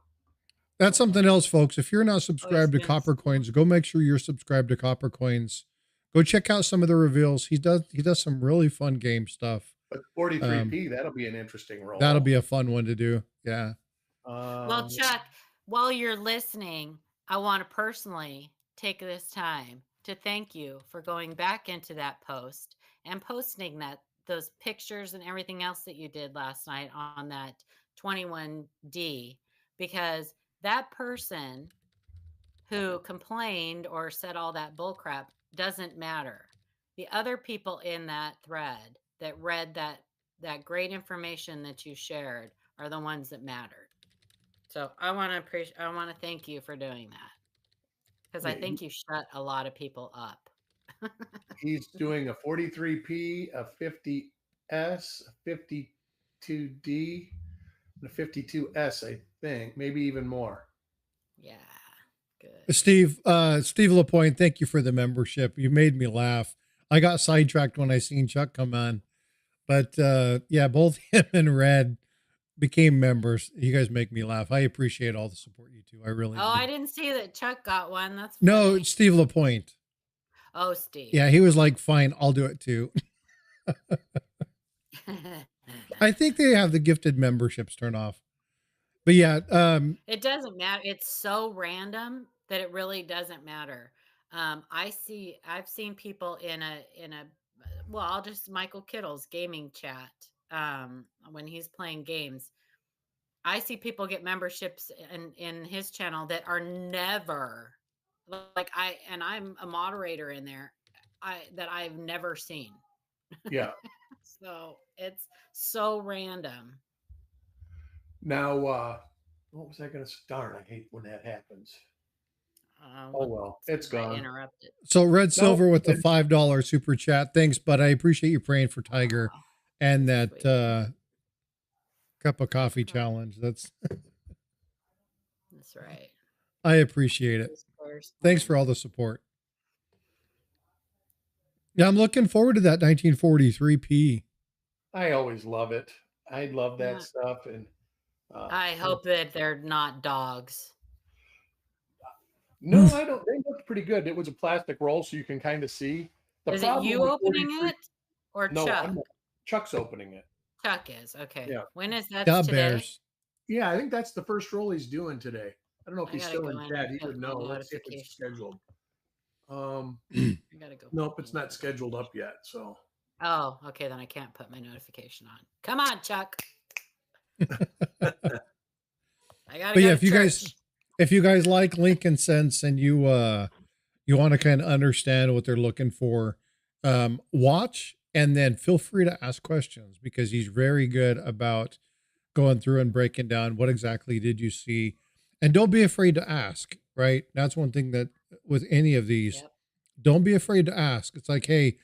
That's something else, folks. If you're not subscribed to Copper Coins, go make sure you're subscribed to Copper Coins. Go check out some of the reveals. He does some really fun game stuff. But 43p, that'll be an interesting roll. That'll be a fun one to do. Yeah. Well, Chuck, while you're listening, I want to personally take this time to thank you for going back into that post and posting those pictures and everything else that you did last night on that 21D, because that person who complained or said all that bullcrap doesn't matter. The other people in that thread that read that great information that you shared are the ones that mattered. So I want to thank you for doing that, because I think you shut a lot of people up. He's doing a 43p, a 50s, a 52D, and a 52s, I think, maybe even more. Yeah, good. Steve Lapointe, thank you for the membership. You made me laugh. I got sidetracked when I seen Chuck come on, but yeah, both him and Red became members. You guys make me laugh. I appreciate all the support you two. I really do. I didn't see that Chuck got one. That's funny. No, it's Steve Lapointe. Oh, Steve. Yeah, he was like, fine, I'll do it too. I think they have the gifted memberships turned off. But yeah, it doesn't matter. It's so random that it really doesn't matter. I've seen people in a I'll just Michael Kittle's gaming chat. When he's playing games, I see people get memberships in his channel that are never I'm a moderator in there, that I've never seen. Yeah. So it's so random. Now, what was I going to darn? I hate when that happens. Oh well, it's gone. Interrupted. So Red Silver with the $5 super chat. Thanks, but I appreciate you praying for Tiger and that cup of coffee challenge. That's right. I appreciate it. Thanks for all the support. Yeah, I'm looking forward to that 1943p. I always love it. I love that stuff, and I hope that they're not dogs. No, I don't. They looked pretty good. It was a plastic roll, so you can kind of see. Is it you opening it or Chuck? No, Chuck's opening it. Chuck is, okay. Yeah. When is that today? Bears. Yeah, I think that's the first roll he's doing today. I don't know if he's still in chat. He would know. Let's see if it's scheduled. I gotta go. Nope, it's not scheduled up yet. So Oh, okay, then I can't put my notification on. Come on, Chuck. I gotta But go yeah, to church. if you guys like Lincoln Sense and you want to kind of understand what they're looking for, watch and then feel free to ask questions because he's very good about going through and breaking down what exactly did you see. And don't be afraid to ask, right? That's one thing that with any of these, Yep. don't be afraid to ask. It's like, hey,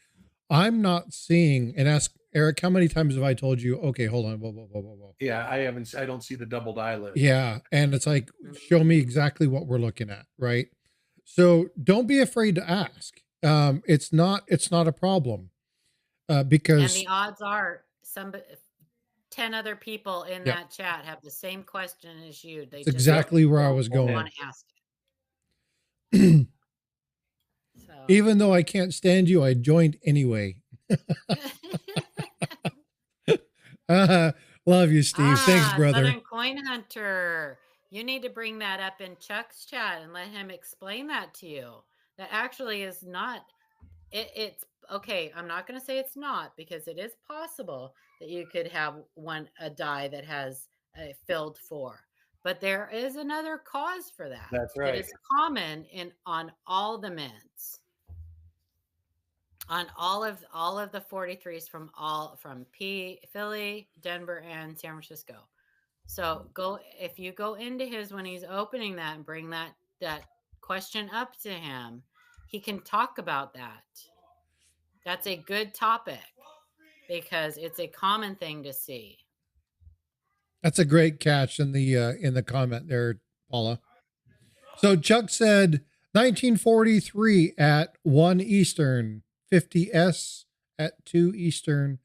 I'm not seeing, and ask Eric, how many times have I told you, okay, hold on, whoa. Yeah, I don't see the doubled eyelid. Yeah. And it's like, show Mm-hmm. me exactly what we're looking at, right? So don't be afraid to ask. It's not a problem. And Because the odds are 10 other people in yep, that chat have the same question as you. They that's just exactly where I don't was want going. to ask Even it. So though I can't stand you, I joined anyway. Love you, Steve. Thanks, brother. Southern Coin Hunter. You need to bring that up in Chuck's chat and let him explain that to you. That actually is not it's okay. I'm not going to say it's not because it is possible that you could have a die that has a filled 4. But there is another cause for that. That's That right. is common on all the mints. On all of the 43s from Philly, Denver, and San Francisco. So if you go into his when he's opening that and bring that question up to him, he can talk about that. That's a good topic because it's a common thing to see. That's a great catch in the comment there, Paula. So Chuck said 1943 at 1 Eastern, 50S at 2 Eastern,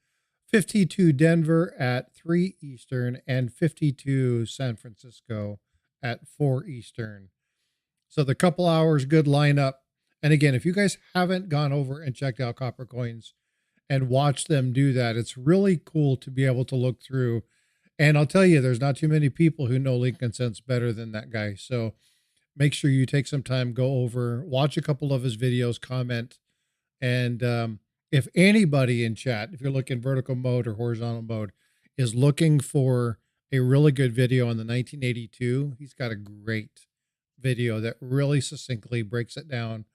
52 Denver at 3 Eastern, and 52 San Francisco at 4 Eastern. So the couple hours, good lineup. And again, if you guys haven't gone over and checked out Copper Coins and watched them do that, it's really cool to be able to look through. And I'll tell you, there's not too many people who know Lincoln Sense better than that guy. So make sure you take some time, go over, watch a couple of his videos, comment. And if anybody in chat, if you're looking vertical mode or horizontal mode, is looking for a really good video on the 1982, he's got a great video that really succinctly breaks it down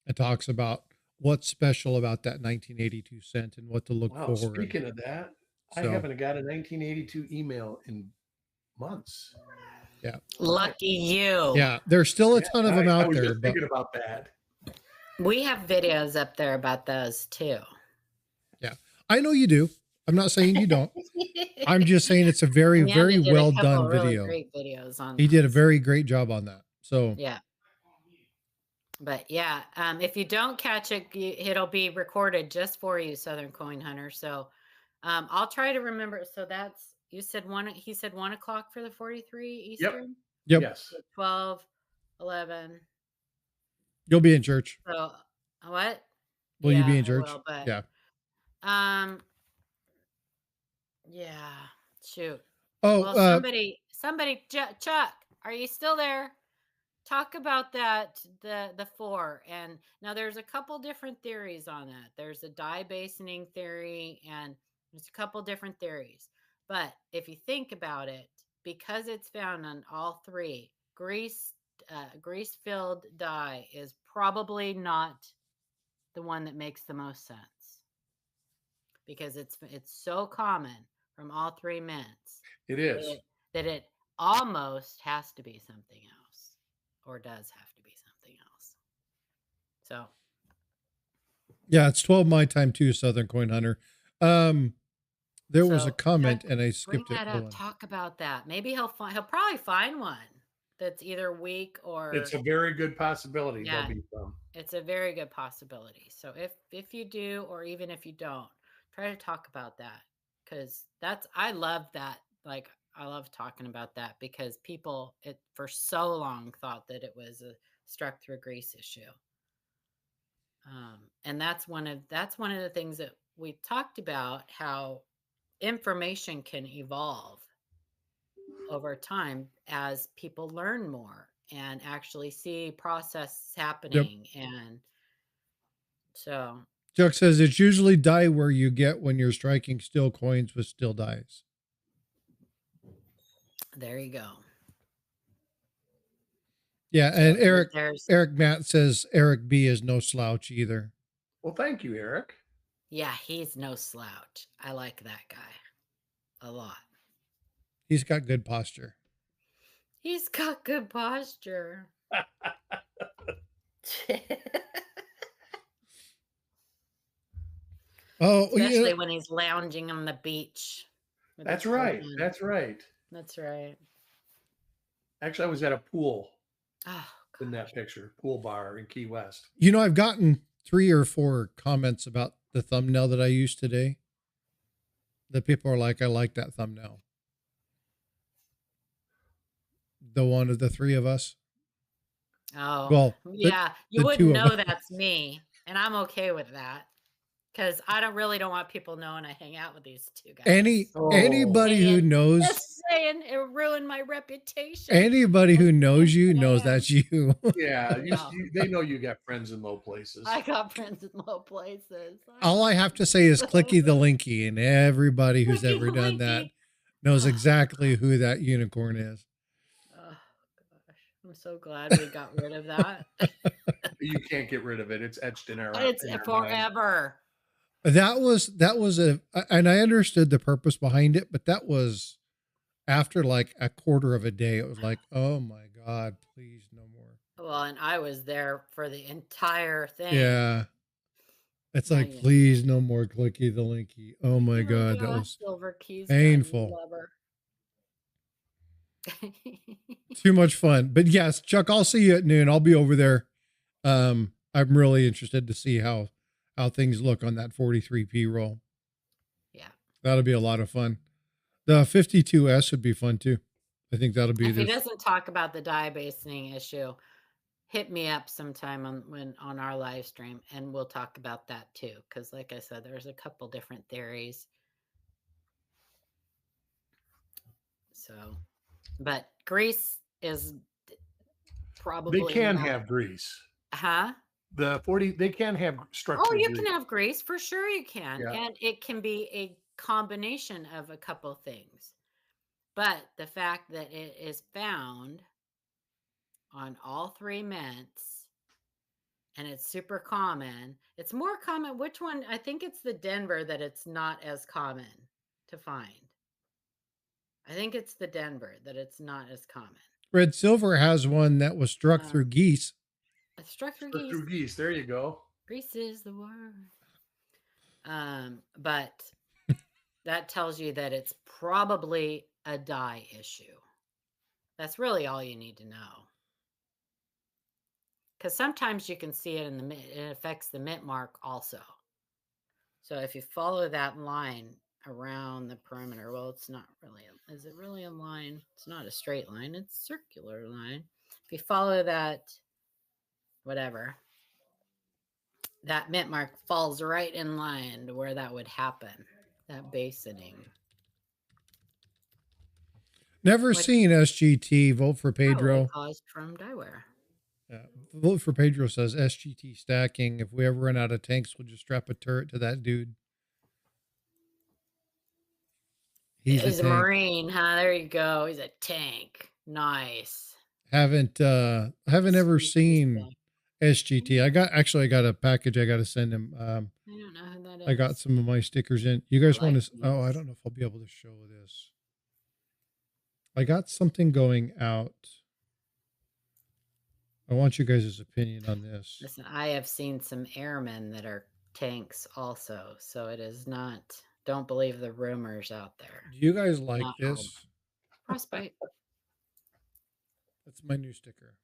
and talks about what's special about that 1982 cent and what to look Wow, for. speaking of that, I So, haven't got a 1982 email in months. yeah. Lucky you. Yeah. There's still a ton of them I out was there, just but thinking about that. We have videos up there about those too. yeah, I know you do. I'm not saying you don't. I'm just saying it's a very, Amanda very did a well couple done really video. great videos on He did a those. very great job on that. So Yeah. But yeah, if you don't catch it, it'll be recorded just for you, Southern Coin Hunter. So I'll try to remember. So that's, you said he said 1 o'clock for the 43 Eastern? yep. Yes. 12, 11. You'll be in church. So what? Will you be in I church? will, but Yeah. Yeah, shoot. Oh, Well, somebody, Chuck, are you still there? Talk about that, the 4. And now there's a couple different theories on that. There's a die basoning theory, and there's a couple different theories. But if you think about it, because it's found on all 3, grease filled die is probably not the one that makes the most sense because it's so common from all 3 mints. It is. That it almost has to be something else, or does have to be something else. So yeah, it's 12 my time too, Southern Coin Hunter. There was a comment Chuck, and I bring skipped it. that up. Talk about that. Maybe he'll probably find one that's either weak or It's a very good possibility. Yeah. There'll be some. It's a very good possibility. So if you do, or even if you don't, try to talk about that, because I love that. Like, I love talking about that because people for so long thought that it was a struck through grease issue. And that's one of the things that we talked about, how information can evolve over time as people learn more and actually see processes happening. And so Chuck says it's usually die where you get when you're striking steel coins with steel dice. There you go. Yeah, and So Eric Matt says Eric B is no slouch either. Well, thank you, Eric. Yeah, he's no slouch. I like that guy a lot. He's got good posture. He's got good posture. Oh, especially when he's lounging on the beach. That's right. That's right. That's right. Actually, I was at a pool in that picture, pool bar in Key West. You know, I've gotten 3 or 4 comments about the thumbnail that I used today. The people are like, I like that thumbnail. The one of the 3 of us. Oh, well, yeah. You wouldn't know that's me, and I'm okay with that. Because I don't want people knowing I hang out with these 2 guys. Anybody who knows, just saying, it ruined my reputation. Anybody who knows you knows that's you. Yeah, they know you got friends in low places. I got friends in low places. All I have to say is clicky the linky, and everybody who's ever done that knows exactly who that unicorn is. Oh gosh, I'm so glad we got rid of that. You can't get rid of it. It's etched in our. It's forever. That was and I understood the purpose behind it, but that was after like a quarter of a day. It was like, oh my God, please no more. Well, and I was there for the entire thing. Yeah. It's like, please no more clicky the linky. Oh my God, that was silver keys painful. Too much fun. But yes, Chuck, I'll see you at noon. I'll be over there. I'm really interested to see how things look on that 43p roll. Yeah. That'll be a lot of fun. The 52S would be fun too. I think that'll be if he doesn't talk about the die basing issue, hit me up sometime on our live stream and we'll talk about that too. Because like I said, there's a couple different theories. So, but grease is probably they can have grease. Huh? The 40, they can have structure. Oh, you can have grease for sure. You can, yeah. And it can be a combination of a couple things. But the fact that it is found on all 3 mints, and it's super common. It's more common. Which one? I think it's the Denver that it's not as common to find. I think it's the Denver that it's not as common. Red Silver has one that was struck through geese. Struck through geese. There you go. Grease is the word. But that tells you that it's probably a die issue. That's really all you need to know. Because sometimes you can see it in the mint. It affects the mint mark also. So if you follow that line around the perimeter, well, it's not really. Is it really a line? It's not a straight line. It's a circular line. If you follow that, whatever, that mint mark falls right in line to where that would happen. That basoning. Never seen SGT. Vote for Pedro. Caused from dieware. Vote for Pedro says SGT stacking. If we ever run out of tanks, we'll just strap a turret to that dude. He's a Marine, huh? There you go. He's a tank. Nice. Haven't ever seen SGT. I got a package I got to send him. I don't know who that is. I got some of my stickers in. You guys want to? Oh, I don't know if I'll be able to show this. I got something going out. I want you guys' opinion on this. Listen, I have seen some airmen that are tanks also, so it is not. Don't believe the rumors out there. Do you guys like this? Frostbyte. That's my new sticker.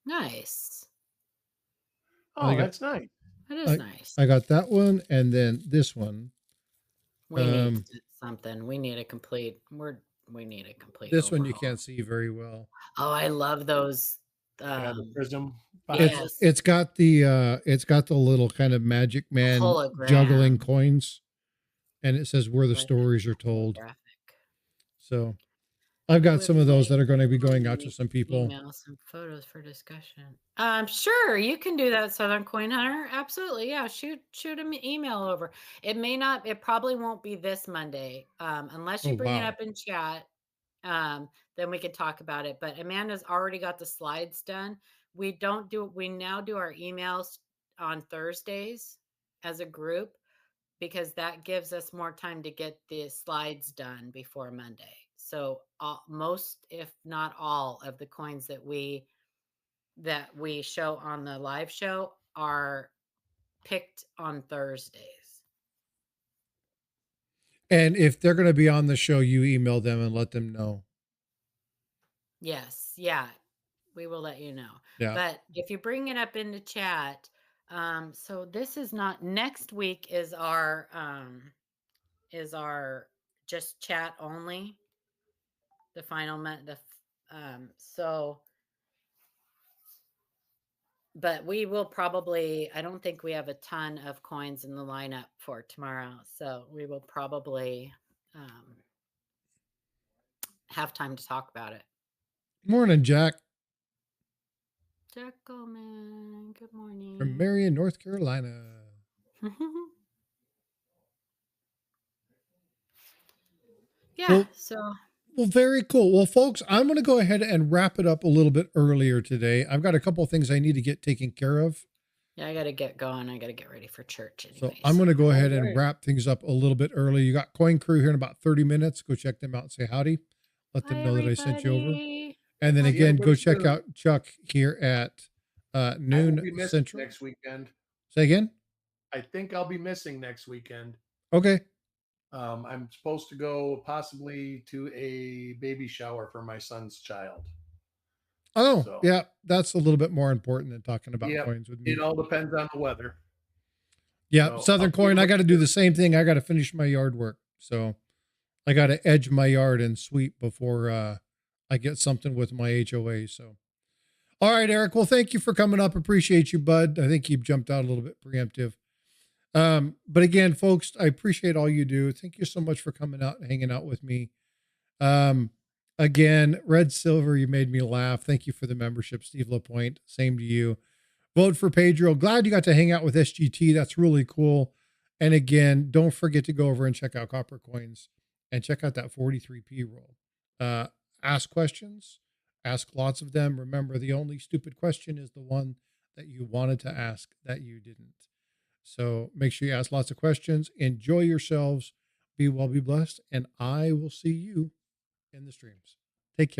Nice. Oh, that's nice. That is nice. I got that one, and then this one. We need something. We need a complete. We need a complete. This overhaul. one you can't see very well. Oh, I love those. The prism. It's got the little kind of Magic Man hologram. Juggling coins, and it says where the stories are told. So, I've I got would some of those like that are going to be going out to some people. email some photos for discussion. Sure, you can do that, Southern Coin Hunter. Absolutely, yeah. Shoot an email over. It probably won't be this Monday, unless you Oh, bring it wow. up in chat. Then we could talk about it. But Amanda's already got the slides done. We now do our emails on Thursdays as a group, because that gives us more time to get the slides done before Monday. So most, if not all, of the coins that we show on the live show are picked on Thursdays. And if they're going to be on the show, you email them and let them know. Yes, yeah, we will let you know. Yeah. But if you bring it up in the chat, so this is not next week is our just chat only. The final but we will probably, I don't think we have a ton of coins in the lineup for tomorrow. So we will probably have time to talk about it. Morning, Jack. Jack Goldman, good morning. From Marion, North Carolina. Yeah, well, very cool. Well, folks, I'm going to go ahead and wrap it up a little bit earlier today. I've got a couple of things I need to get taken care of. Yeah, I got to get going. I got to get ready for church anyways. So I'm going to go ahead and wrap things up a little bit early. You got Coin Crew here in about 30 minutes. Go check them out and say howdy. Let them know that I sent you over. And then again, go check out Chuck here at noon Central next weekend. Say again? I think I'll be missing next weekend. Okay. I'm supposed to go possibly to a baby shower for my son's child. Oh, so, yeah. That's a little bit more important than talking about coins with me. It all depends on the weather. Yeah. So Southern Coin, I got to do the same thing. I got to finish my yard work. So I got to edge my yard and sweep before I get something with my HOA. So, all right, Eric. Well, thank you for coming up. Appreciate you, bud. I think you jumped out a little bit preemptive. But again, folks, I appreciate all you do. Thank you so much for coming out and hanging out with me. Again, Red Silver, you made me laugh. Thank you for the membership, Steve LaPointe. Same to you. Vote for Pedro. Glad you got to hang out with SGT. That's really cool. And again, don't forget to go over and check out Copper Coins and check out that 43p roll. Ask questions. Ask lots of them. Remember, the only stupid question is the one that you wanted to ask that you didn't. So make sure you ask lots of questions. Enjoy yourselves. Be well, be blessed. And I will see you in the streams. Take care.